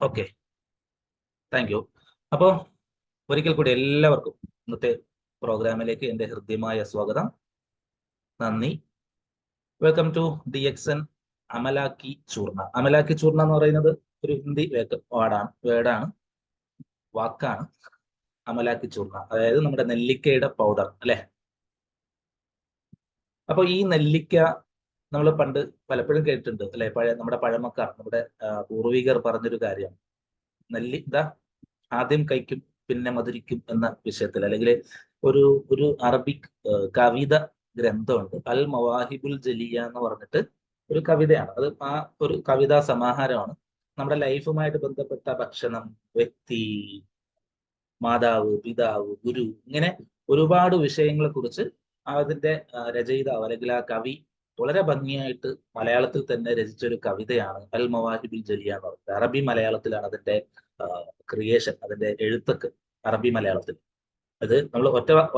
Okay, thank U. അപ്പോൾ ഒരിക്കൽ കൂടി എല്ലാവർക്കും ഇന്നത്തെ പ്രോഗ്രാമിലേക്ക് എൻ്റെ ഹൃദ്യമായ സ്വാഗതം. നന്ദി. Welcome to DXN അമലാക്കി ചൂർണ. അമലാക്കി ചൂർണ എന്ന് പറയുന്നത് ഒരു ഹിന്ദി വേർഡാണ്, വാക്കാണ്. അമലാക്കി ചൂർണ അതായത് നമ്മുടെ നെല്ലിക്കയുടെ പൗഡർ അല്ലെ. അപ്പൊ ഈ നെല്ലിക്ക നമ്മൾ പണ്ട് പലപ്പോഴും കേട്ടിട്ടുണ്ട് അല്ലെ. നമ്മുടെ പഴമക്കാർ, നമ്മുടെ പൂർവികർ പറഞ്ഞൊരു കാര്യമാണ്. നെല്ലിക്ക ആദ്യം കഴിക്കും പിന്നെ മധുരിക്കും എന്ന വിഷയത്തിൽ, അല്ലെങ്കിൽ ഒരു ഒരു അറബിക് കവിത ഗ്രന്ഥമുണ്ട്, അൽ മവാഹിബുൽ ജലിയ എന്ന് പറഞ്ഞിട്ട് ഒരു കവിതയാണ്. അത് ആ ഒരു കവിതാ സമാഹാരമാണ്. നമ്മുടെ ലൈഫുമായിട്ട് ബന്ധപ്പെട്ട ഭക്ഷണം, വ്യക്തി, മാതാവ്, പിതാവ്, ഗുരു, ഇങ്ങനെ ഒരുപാട് വിഷയങ്ങളെ കുറിച്ച് അതിന്റെ രചയിതാവ് അല്ലെങ്കിൽ ആ കവി വളരെ ഭംഗിയായിട്ട് മലയാളത്തിൽ തന്നെ രചിച്ച ഒരു കവിതയാണ് അൽ മവാഹിബുൽ ജലിയ എന്ന് പറയുന്നത്. അറബി മലയാളത്തിലാണ് അതിന്റെ ക്രിയേഷൻ, അതിന്റെ എഴുത്തൊക്കെ അറബി മലയാളത്തിൽ. അത് നമ്മൾ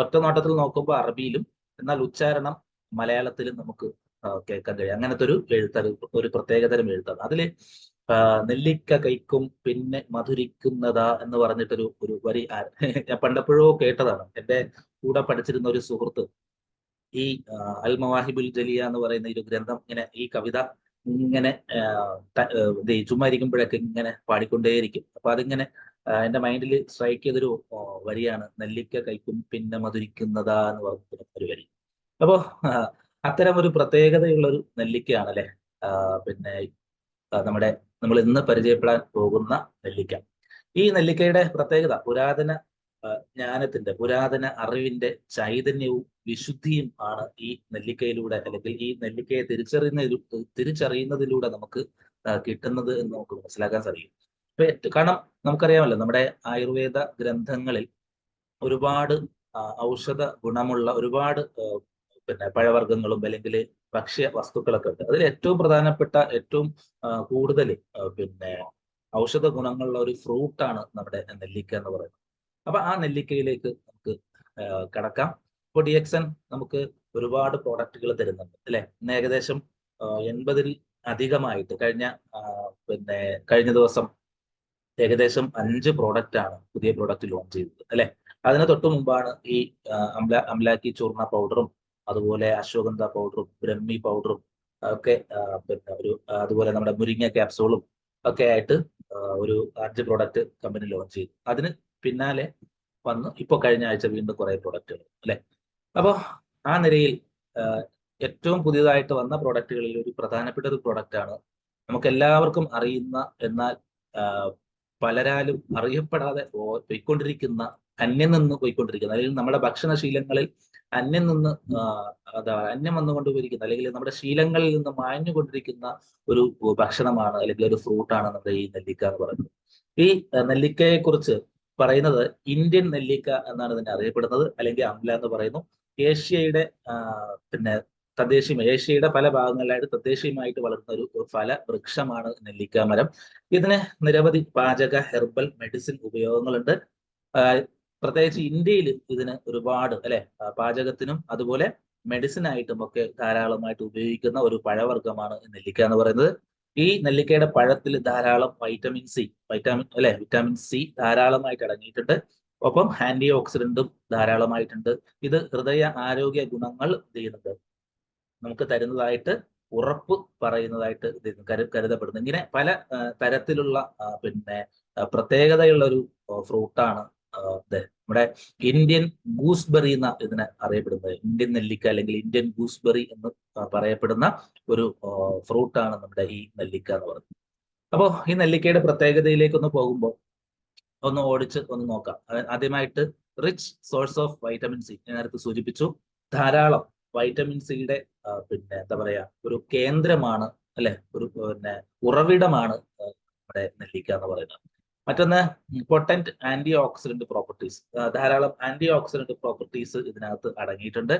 ഒറ്റ നോട്ടത്തിൽ നോക്കുമ്പോൾ അറബിയിലും, എന്നാൽ ഉച്ചാരണം മലയാളത്തിലും നമുക്ക് കേൾക്കാൻ കഴിയും. അങ്ങനത്തെ ഒരു എഴുത്താണ്, ഒരു പ്രത്യേകതരം എഴുത്താണ്. അതില് നെല്ലിക്ക കഴിക്കും പിന്നെ മധുരിക്കുന്നതാ എന്ന് പറഞ്ഞിട്ടൊരു ഒരു വരി ഞാൻ പണ്ടപ്പോഴോ കേട്ടതാണ്. എൻ്റെ കൂടെ പഠിച്ചിരുന്ന ഒരു സുഹൃത്ത് ഈ അൽ മവാഹിബുൽ ജലിയ എന്ന് പറയുന്ന ഒരു ഗ്രന്ഥം ഇങ്ങനെ, ഈ കവിത ഇങ്ങനെ ചുമ്മാ ഇരിക്കുമ്പോഴൊക്കെ ഇങ്ങനെ പാടിക്കൊണ്ടേയിരിക്കും. അപ്പൊ അതിങ്ങനെ എന്റെ മൈൻഡിൽ സ്ട്രൈക്ക് ചെയ്തൊരു വരിയാണ്, നെല്ലിക്ക കഴിക്കും പിന്നെ മധുരിക്കുന്നതാ എന്ന് പറഞ്ഞ ഒരു വരി. അപ്പോ അത്തരം ഒരു പ്രത്യേകതയുള്ള ഒരു നെല്ലിക്കയാണ് അല്ലെ പിന്നെ നമ്മുടെ നമ്മൾ ഇന്ന് പരിചയപ്പെടാൻ പോകുന്ന നെല്ലിക്ക. ഈ നെല്ലിക്കയുടെ പ്രത്യേകത പുരാതന അറിവിന്റെ ചൈതന്യവും വിശുദ്ധിയും ആണ് ഈ നെല്ലിക്കയിലൂടെ, അല്ലെങ്കിൽ ഈ നെല്ലിക്കയെ തിരിച്ചറിയുന്നതിലൂടെ നമുക്ക് കിട്ടുന്നത് എന്ന് നമുക്ക് മനസ്സിലാക്കാൻ സാധിക്കും. കാരണം നമുക്കറിയാമല്ലോ, നമ്മുടെ ആയുർവേദ ഗ്രന്ഥങ്ങളിൽ ഒരുപാട് ഔഷധ ഗുണമുള്ള ഒരുപാട് പഴവർഗ്ഗങ്ങളും അല്ലെങ്കിൽ ഭക്ഷ്യ വസ്തുക്കളൊക്കെ ഉണ്ട്. അതിൽ ഏറ്റവും പ്രധാനപ്പെട്ട, ഏറ്റവും കൂടുതൽ ഔഷധ ഗുണങ്ങളുള്ള ഒരു ഫ്രൂട്ടാണ് നമ്മുടെ നെല്ലിക്ക എന്ന് പറയുന്നത്. അപ്പൊ ആ നെല്ലിക്കയിലേക്ക് നമുക്ക് കടക്കാം. ഇപ്പോൾ DXN നമുക്ക് ഒരുപാട് പ്രോഡക്റ്റുകൾ തരുന്നുണ്ട് അല്ലെ. ഇന്ന് ഏകദേശം 80-ൽ അധികമായിട്ട് കഴിഞ്ഞ ദിവസം ഏകദേശം 5 പ്രോഡക്റ്റ് ആണ്, പുതിയ പ്രോഡക്റ്റ് ലോഞ്ച് ചെയ്തത് അല്ലെ. അതിന് തൊട്ട് മുമ്പാണ് ഈ അംലാക്കി ചൂർണ പൗഡറും അതുപോലെ അശ്വഗന്ധ പൗഡറും ബ്രഹ്മി പൗഡറും ഒക്കെ അതുപോലെ നമ്മുടെ മുരിങ്ങ ക്യാപ്സൂളും ഒക്കെ ആയിട്ട് ഒരു 5 പ്രോഡക്റ്റ് കമ്പനി ലോഞ്ച് ചെയ്തു. അതിന് പിന്നാലെ വന്ന് ഇപ്പോൾ കഴിഞ്ഞ ആഴ്ച വീണ്ടും കുറെ പ്രോഡക്റ്റുകൾ അല്ലെ. അപ്പോൾ ആ നിരയിൽ ഏറ്റവും പുതിയതായിട്ട് വന്ന പ്രോഡക്റ്റുകളിൽ ഒരു പ്രധാനപ്പെട്ട ഒരു പ്രോഡക്റ്റ് ആണ്, നമുക്ക് എല്ലാവർക്കും അറിയുന്ന എന്നാൽ പലരാലും അറിയപ്പെടാതെ അന്യം നിന്ന് പോയിക്കൊണ്ടിരിക്കുന്ന, അല്ലെങ്കിൽ നമ്മുടെ ഭക്ഷണശീലങ്ങളിൽ അന്യം വന്നുകൊണ്ടിരിക്കുന്ന, അല്ലെങ്കിൽ നമ്മുടെ ശീലങ്ങളിൽ നിന്ന് മാഞ്ഞുകൊണ്ടിരിക്കുന്ന ഒരു ഭക്ഷണമാണ്, അല്ലെങ്കിൽ ഒരു ഫ്രൂട്ടാണ് നമ്മുടെ ഈ നെല്ലിക്ക എന്ന് പറയുന്നത്. ഈ നെല്ലിക്കയെ കുറിച്ച് പറയുന്നത് ഇന്ത്യൻ നെല്ലിക്ക എന്നാണ് ഇതിനെ അറിയപ്പെടുന്നത്, അല്ലെങ്കിൽ അംല എന്ന് പറയുന്നു. ഏഷ്യയുടെ ഏഷ്യയുടെ പല ഭാഗങ്ങളിലായിട്ട് തദ്ദേശീയമായിട്ട് വളർന്ന ഒരു ഫല വൃക്ഷമാണ് നെല്ലിക്ക മരം. ഇതിന് നിരവധി പാചക ഹെർബൽ മെഡിസിൻ ഉപയോഗങ്ങളുണ്ട്. പ്രത്യേകിച്ച് ഇന്ത്യയിൽ ഇതിന് ഒരുപാട് പാചകത്തിനും അതുപോലെ മെഡിസിൻ ആയിട്ടും ഒക്കെ ധാരാളമായിട്ട് ഉപയോഗിക്കുന്ന ഒരു പഴവർഗ്ഗമാണ് നെല്ലിക്ക എന്ന് പറയുന്നത്. ഈ നെല്ലിക്കയുടെ പഴത്തിൽ ധാരാളം വിറ്റാമിൻ സി ധാരാളമായിട്ട് അടങ്ങിയിട്ടുണ്ട്. ഒപ്പം ആന്റി ഓക്സിഡന്റും ധാരാളമായിട്ടുണ്ട്. ഇത് ഹൃദയ ആരോഗ്യ ഗുണങ്ങൾ ചെയ്യുന്നുണ്ട്, നമുക്ക് തരുന്നതായിട്ട് ഉറപ്പ് പറയുന്നതായിട്ട് കരുതപ്പെടുന്നു. ഇങ്ങനെ പല തരത്തിലുള്ള പ്രത്യേകതയുള്ള ഒരു ഫ്രൂട്ടാണ് നമ്മുടെ ഇന്ത്യൻ ഗൂസ്ബെറി എന്ന ഇതിനെ അറിയപ്പെടുന്നത്. ഇന്ത്യൻ നെല്ലിക്ക അല്ലെങ്കിൽ ഇന്ത്യൻ ഗൂസ്ബെറി എന്ന് പറയപ്പെടുന്ന ഒരു ഫ്രൂട്ടാണ് നമ്മുടെ ഈ നെല്ലിക്ക എന്ന് പറയുന്നത്. അപ്പോൾ ഈ നെല്ലിക്കയുടെ പ്രത്യേകതയിലേക്ക് ഒന്ന് പോകുമ്പോൾ ഒന്ന് നോക്കാം. ആദ്യമായിട്ട് rich source of vitamin C, ഞാൻ നേരത്തെ സൂചിപ്പിച്ചു. ധാരാളം വൈറ്റമിൻ സിയുടെ എന്താ പറയാ ഒരു കേന്ദ്രമാണ് അല്ലെ, ഒരു ഉറവിടമാണ് നമ്മുടെ നെല്ലിക്ക എന്ന് പറയുന്നത്. മറ്റൊന്ന് പൊട്ടന്റ് ആന്റി ഓക്സിഡന്റ് പ്രോപ്പർട്ടീസ്, ധാരാളം ആന്റി ഓക്സിഡന്റ് പ്രോപ്പർട്ടീസ് ഇതിനകത്ത് അടങ്ങിയിട്ടുണ്ട്.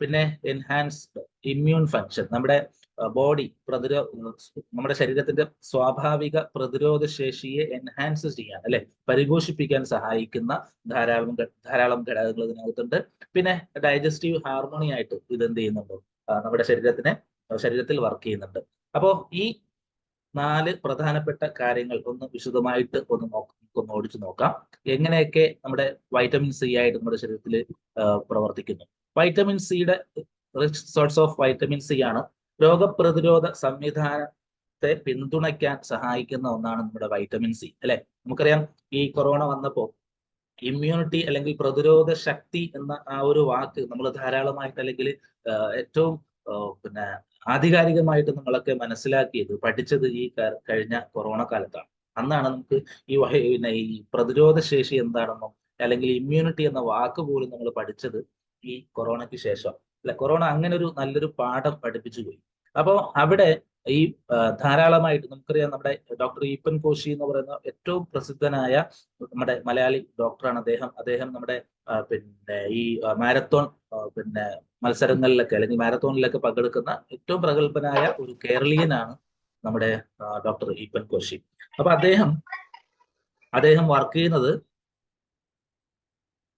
പിന്നെ എൻഹാൻസ്ഡ് ഇമ്മ്യൂൺ ഫങ്ഷൻ, നമ്മുടെ നമ്മുടെ ശരീരത്തിന്റെ സ്വാഭാവിക പ്രതിരോധ ശേഷിയെ എൻഹാൻസ് ചെയ്യാൻ പരിപോഷിപ്പിക്കാൻ സഹായിക്കുന്ന ധാരാളം ഘടകങ്ങൾ ഇതിനകത്തുണ്ട്. പിന്നെ ഡൈജസ്റ്റീവ് ഹാർമോണി ആയിട്ട് ഇത് എന്ത് ചെയ്യുന്നുണ്ട്, നമ്മുടെ ശരീരത്തിൽ വർക്ക് ചെയ്യുന്നുണ്ട്. അപ്പോൾ ഈ 4 പ്രധാനപ്പെട്ട കാര്യങ്ങൾ ഒന്ന് വിശദമായിട്ട് ഒന്ന് ഓടിച്ചു നോക്കാം. എങ്ങനെയൊക്കെ നമ്മുടെ വൈറ്റമിൻ സി ആയിട്ട് നമ്മുടെ ശരീരത്തിൽ പ്രവർത്തിക്കുന്നു. വൈറ്റമിൻ സിയുടെ rich source of vitamin C ആണ് രോഗപ്രതിരോധ സംവിധാനത്തെ പിന്തുണയ്ക്കാൻ സഹായിക്കുന്ന ഒന്നാണ് നമ്മുടെ വൈറ്റമിൻ സി, അല്ലെ? നമുക്കറിയാം, ഈ കൊറോണ വന്നപ്പോൾ ഇമ്മ്യൂണിറ്റി അല്ലെങ്കിൽ പ്രതിരോധ ശക്തി എന്ന ആ ഒരു വാക്ക് നമ്മൾ ധാരാളമായിട്ട് അല്ലെങ്കിൽ ഏറ്റവും പിന്നെ ആധികാരികമായിട്ട് നമ്മളൊക്കെ മനസ്സിലാക്കിയത്, പഠിച്ചത് ഈ കഴിഞ്ഞ കൊറോണ കാലത്താണ്. അന്നാണ് നമുക്ക് പിന്നെ ഈ പ്രതിരോധ ശേഷി എന്താണെന്നോ അല്ലെങ്കിൽ ഇമ്മ്യൂണിറ്റി എന്ന വാക്ക് പോലും നമ്മൾ പഠിച്ചത് ഈ കൊറോണയ്ക്ക് ശേഷം, അല്ലെ? കൊറോണ അങ്ങനെ ഒരു നല്ലൊരു പാഠം പഠിപ്പിച്ചു പോയി. അപ്പോൾ അവിടെ ഈ ധാരാളമായിട്ട് നമുക്കറിയാം, നമ്മുടെ ഡോക്ടർ ഈപ്പൻ കോശി എന്ന് പറയുന്ന ഏറ്റവും പ്രസിദ്ധനായ നമ്മുടെ മലയാളി ഡോക്ടറാണ് അദ്ദേഹം നമ്മുടെ പിന്നെ ഈ മാരത്തോൺ പിന്നെ മത്സരങ്ങളിലൊക്കെ അല്ലെങ്കിൽ മാരത്തോണിലൊക്കെ പങ്കെടുക്കുന്ന ഏറ്റവും പ്രഗത്ഭനായ ഒരു കേരളീയനാണ് നമ്മുടെ ഡോക്ടർ ഈപ്പൻ കോശി. അപ്പൊ അദ്ദേഹം വർക്ക് ചെയ്യുന്നത്,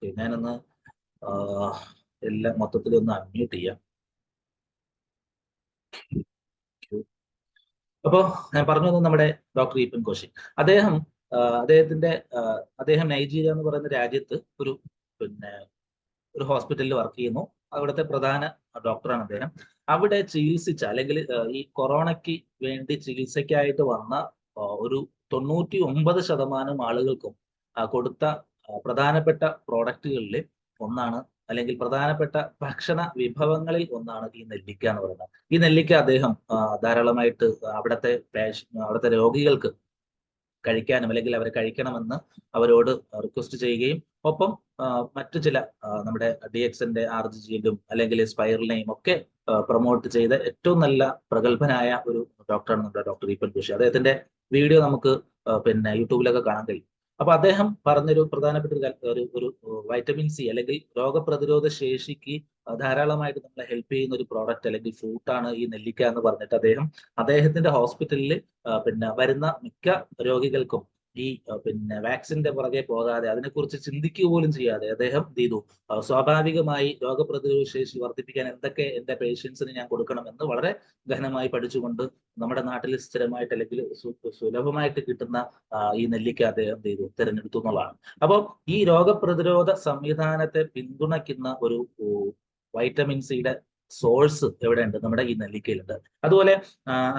ഞാനൊന്ന് എല്ലാം മൊത്തത്തിൽ ഒന്ന് അൺമ്യൂട്ട് ചെയ്യാം. അപ്പോ ഞാൻ പറഞ്ഞു വന്നത് നമ്മുടെ ഡോക്ടർ ഈപ്പൻ കോശി. അദ്ദേഹം നൈജീരിയ എന്ന് പറയുന്ന രാജ്യത്ത് ഒരു ഹോസ്പിറ്റലിൽ വർക്ക് ചെയ്യുന്നു. അവിടുത്തെ പ്രധാന ഡോക്ടറാണ് അദ്ദേഹം. അവിടെ ചികിത്സിച്ച അല്ലെങ്കിൽ ഈ കൊറോണയ്ക്ക് വേണ്ടി ചികിത്സയ്ക്കായിട്ട് വന്ന ഒരു 99% ആളുകൾക്കും കൊടുത്ത പ്രധാനപ്പെട്ട പ്രോഡക്റ്റുകളിൽ ഒന്നാണ്, അല്ലെങ്കിൽ പ്രധാനപ്പെട്ട ഭക്ഷണ വിഭവങ്ങളിൽ ഒന്നാണ് ഈ നെല്ലിക്ക എന്ന് പറയുന്നത്. ഈ നെല്ലിക്ക അദ്ദേഹം ധാരാളമായിട്ട് അവിടുത്തെ രോഗികൾക്ക് കഴിക്കാനും അല്ലെങ്കിൽ അവരെ കഴിക്കണമെന്ന് അവരോട് റിക്വസ്റ്റ് ചെയ്യുകയും ഒപ്പം മറ്റു ചില നമ്മുടെ DXന്റെ RGGയിലും അല്ലെങ്കിൽ സ്പൈറലിനെയും ഒക്കെ പ്രൊമോട്ട് ചെയ്ത ഏറ്റവും നല്ല പ്രഗത്ഭനായ ഒരു ഡോക്ടറാണ് നമ്മുടെ ഡോക്ടർ ഈപ്പൻ കോശി. അദ്ദേഹത്തിന്റെ വീഡിയോ നമുക്ക് പിന്നെ യൂട്യൂബിലൊക്കെ കാണാൻ കഴിയും. അപ്പൊ അദ്ദേഹം പറഞ്ഞൊരു പ്രധാനപ്പെട്ട ഒരു വൈറ്റമിൻ സി അല്ലെങ്കിൽ രോഗപ്രതിരോധ ശേഷിക്ക് ധാരാളമായിട്ട് നമ്മളെ ഹെൽപ്പ് ചെയ്യുന്ന ഒരു പ്രോഡക്റ്റ് അല്ലെങ്കിൽ ഫ്രൂട്ടാണ് ഈ നെല്ലിക്ക എന്ന് പറഞ്ഞിട്ട് അദ്ദേഹത്തിന്റെ ഹോസ്പിറ്റലിൽ പിന്നെ വരുന്ന മിക്ക രോഗികൾക്കും ഈ പിന്നെ വാക്സിന്റെ പുറകെ പോകാതെ അതിനെക്കുറിച്ച് ചിന്തിക്കുക പോലും ചെയ്യാതെ അദ്ദേഹം എന്ത് ചെയ്തു, സ്വാഭാവികമായി രോഗപ്രതിരോധ ശേഷി വർദ്ധിപ്പിക്കാൻ എന്തൊക്കെ എന്റെ പേഷ്യൻസിന് ഞാൻ കൊടുക്കണമെന്ന് വളരെ ഗഹനമായി പഠിച്ചുകൊണ്ട് നമ്മുടെ നാട്ടിൽ സ്ഥിരമായിട്ട് അല്ലെങ്കിൽ സുലഭമായിട്ട് കിട്ടുന്ന ഈ നെല്ലിക്ക അദ്ദേഹം എന്ത് ചെയ്തു, തിരഞ്ഞെടുത്തു എന്നുള്ളതാണ്. അപ്പോൾ ഈ രോഗപ്രതിരോധ സംവിധാനത്തെ പിന്തുണയ്ക്കുന്ന ഒരു വൈറ്റമിൻ സിയുടെ സോഴ്സ് എവിടെയുണ്ട്? നമ്മുടെ ഈ നെല്ലിക്കയിലുണ്ട്. അതുപോലെ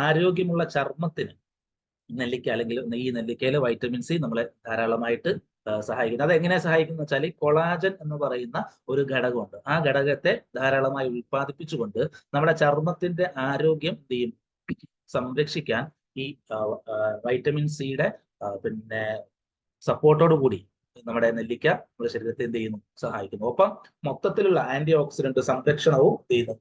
ആരോഗ്യമുള്ള ചർമ്മത്തിന് നെല്ലിക്ക അല്ലെങ്കിൽ ഈ നെല്ലിക്കയിലെ വൈറ്റമിൻ സി നമ്മളെ ധാരാളമായിട്ട് സഹായിക്കുന്നത്. അത് എങ്ങനെ സഹായിക്കുന്നത് വെച്ചാൽ കൊളാജൻ എന്ന് പറയുന്ന ഒരു ഘടകമുണ്ട്. ആ ഘടകത്തെ ധാരാളമായി ഉൽപ്പാദിപ്പിച്ചുകൊണ്ട് നമ്മുടെ ചർമ്മത്തിന്റെ ആരോഗ്യം സംരക്ഷിക്കാൻ ഈ വൈറ്റമിൻ സിയുടെ പിന്നെ സപ്പോർട്ടോട് കൂടി നമ്മുടെ നെല്ലിക്ക നമ്മുടെ ശരീരത്തെ എന്ത് ചെയ്യുന്നു, സഹായിക്കുന്നു. ഒപ്പം മൊത്തത്തിലുള്ള ആന്റി ഓക്സിഡന്റ് സംരക്ഷണവും ചെയ്യുന്നു.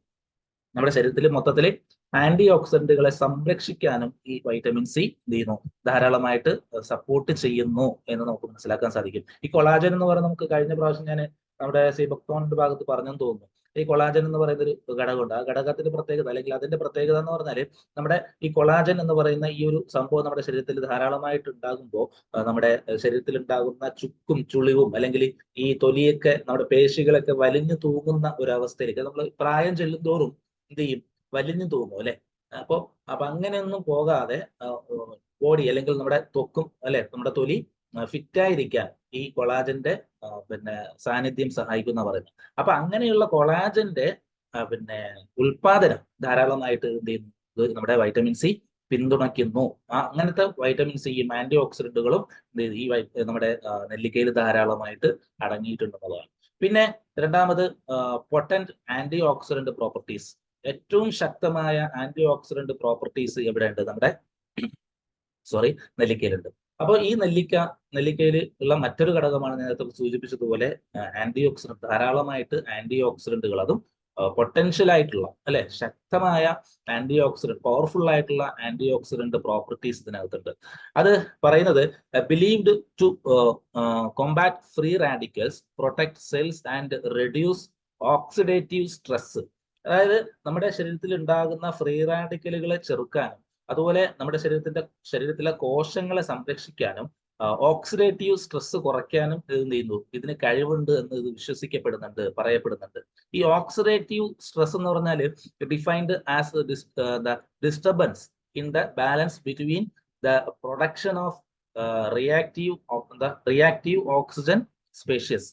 നമ്മുടെ ശരീരത്തിൽ മൊത്തത്തിൽ ആന്റി ഓക്സിഡന്റുകളെ സംരക്ഷിക്കാനും ഈ വൈറ്റമിൻ സി ചെയ്യുന്നു, ധാരാളമായിട്ട് സപ്പോർട്ട് ചെയ്യുന്നു എന്ന് നമുക്ക് മനസ്സിലാക്കാൻ സാധിക്കും. ഈ കൊളാജൻ എന്ന് പറയുന്നത് നമുക്ക് കഴിഞ്ഞ പ്രാവശ്യം ഞാൻ നമ്മുടെ സീബക്തോണിന്റെ ഭാഗത്ത് പറഞ്ഞെന്ന് തോന്നുന്നു. ഈ കൊളാജൻ എന്ന് പറയുന്ന ഒരു ഘടകമുണ്ട്. ആ ഘടകത്തിന്റെ പ്രത്യേകത അല്ലെങ്കിൽ അതിന്റെ പ്രത്യേകത എന്ന് പറഞ്ഞാൽ നമ്മുടെ ഈ കൊളാജൻ എന്ന് പറയുന്ന ഈ ഒരു സംഭവം നമ്മുടെ ശരീരത്തിൽ ധാരാളമായിട്ട് ഉണ്ടാകുമ്പോൾ നമ്മുടെ ശരീരത്തിൽ ഉണ്ടാകുന്ന ചുക്കും ചുളിവും അല്ലെങ്കിൽ ഈ തൊലിയൊക്കെ നമ്മുടെ പേശികളൊക്കെ വലിഞ്ഞു തൂങ്ങുന്ന ഒരു അവസ്ഥയിലേക്ക് നമ്മൾ പ്രായം ചെല്ലുന്തോറും എന്ത് ചെയ്യും, വലിഞ്ഞു തൂങ്ങും, അല്ലെ? അപ്പൊ അങ്ങനെയൊന്നും പോകാതെ ബോഡി അല്ലെങ്കിൽ നമ്മുടെ ത്വക്കും അല്ലെ നമ്മുടെ തൊലി ഫിറ്റായിരിക്കാൻ ഈ കൊളാജന്റെ പിന്നെ സാന്നിധ്യം സഹായിക്കുന്ന പറയുന്നത്. അപ്പൊ അങ്ങനെയുള്ള കൊളാജന്റെ പിന്നെ ഉൽപാദനം ധാരാളമായിട്ട് എന്ത് ചെയ്യുന്നു, നമ്മുടെ വൈറ്റമിൻ സി പിന്തുണയ്ക്കുന്നു. അങ്ങനത്തെ വൈറ്റമിൻ സിയും ആന്റി ഓക്സിഡന്റുകളും ഈ നമ്മുടെ നെല്ലിക്കയിൽ ധാരാളമായിട്ട് അടങ്ങിയിട്ടുണ്ടെന്നുള്ളതാണ്. പിന്നെ രണ്ടാമത് പൊട്ടന്റ് ആന്റി ഓക്സിഡന്റ് പ്രോപ്പർട്ടീസ്. ഏറ്റവും ശക്തമായ ആന്റി ഓക്സിഡന്റ് പ്രോപ്പർട്ടീസ് എവിടെയുണ്ട്? നമ്മുടെ നെല്ലിക്കയിലുണ്ട്. അപ്പോൾ ഈ നെല്ലിക്കയിൽ ഉള്ള മറ്റൊരു ഘടകമാണ് നേരത്തെ സൂചിപ്പിച്ചതുപോലെ ആന്റി ഓക്സിഡന്റ്. ധാരാളമായിട്ട് ആന്റി ഓക്സിഡന്റുകൾ, അതും പൊട്ടൻഷ്യൽ ആയിട്ടുള്ള അല്ലെ ശക്തമായ ആന്റി ഓക്സിഡന്റ്, പവർഫുൾ ആയിട്ടുള്ള ആന്റി ഓക്സിഡന്റ് പ്രോപ്പർട്ടീസ് ഇതിനകത്തുണ്ട്. അത് പറയുന്നത് believed to combat free radicals, protect cells and reduce oxidative stress. അതായത് നമ്മുടെ ശരീരത്തിൽ ഉണ്ടാകുന്ന ഫ്രീ റാഡിക്കലുകളെ ചെറുക്കാനും അതുപോലെ നമ്മുടെ ശരീരത്തിലെ കോശങ്ങളെ സംരക്ഷിക്കാനും ഓക്സിഡേറ്റീവ് സ്ട്രെസ് കുറയ്ക്കാനും എന്ത് ചെയ്യുന്നു, ഇതിന് കഴിവുണ്ട് എന്ന് ഇത് വിശ്വസിക്കപ്പെടുന്നുണ്ട്, പറയപ്പെടുന്നുണ്ട്. ഈ ഓക്സിഡേറ്റീവ് സ്ട്രെസ് എന്ന് പറഞ്ഞാൽ defined as disturbance in the balance between the production of reactive oxygen species,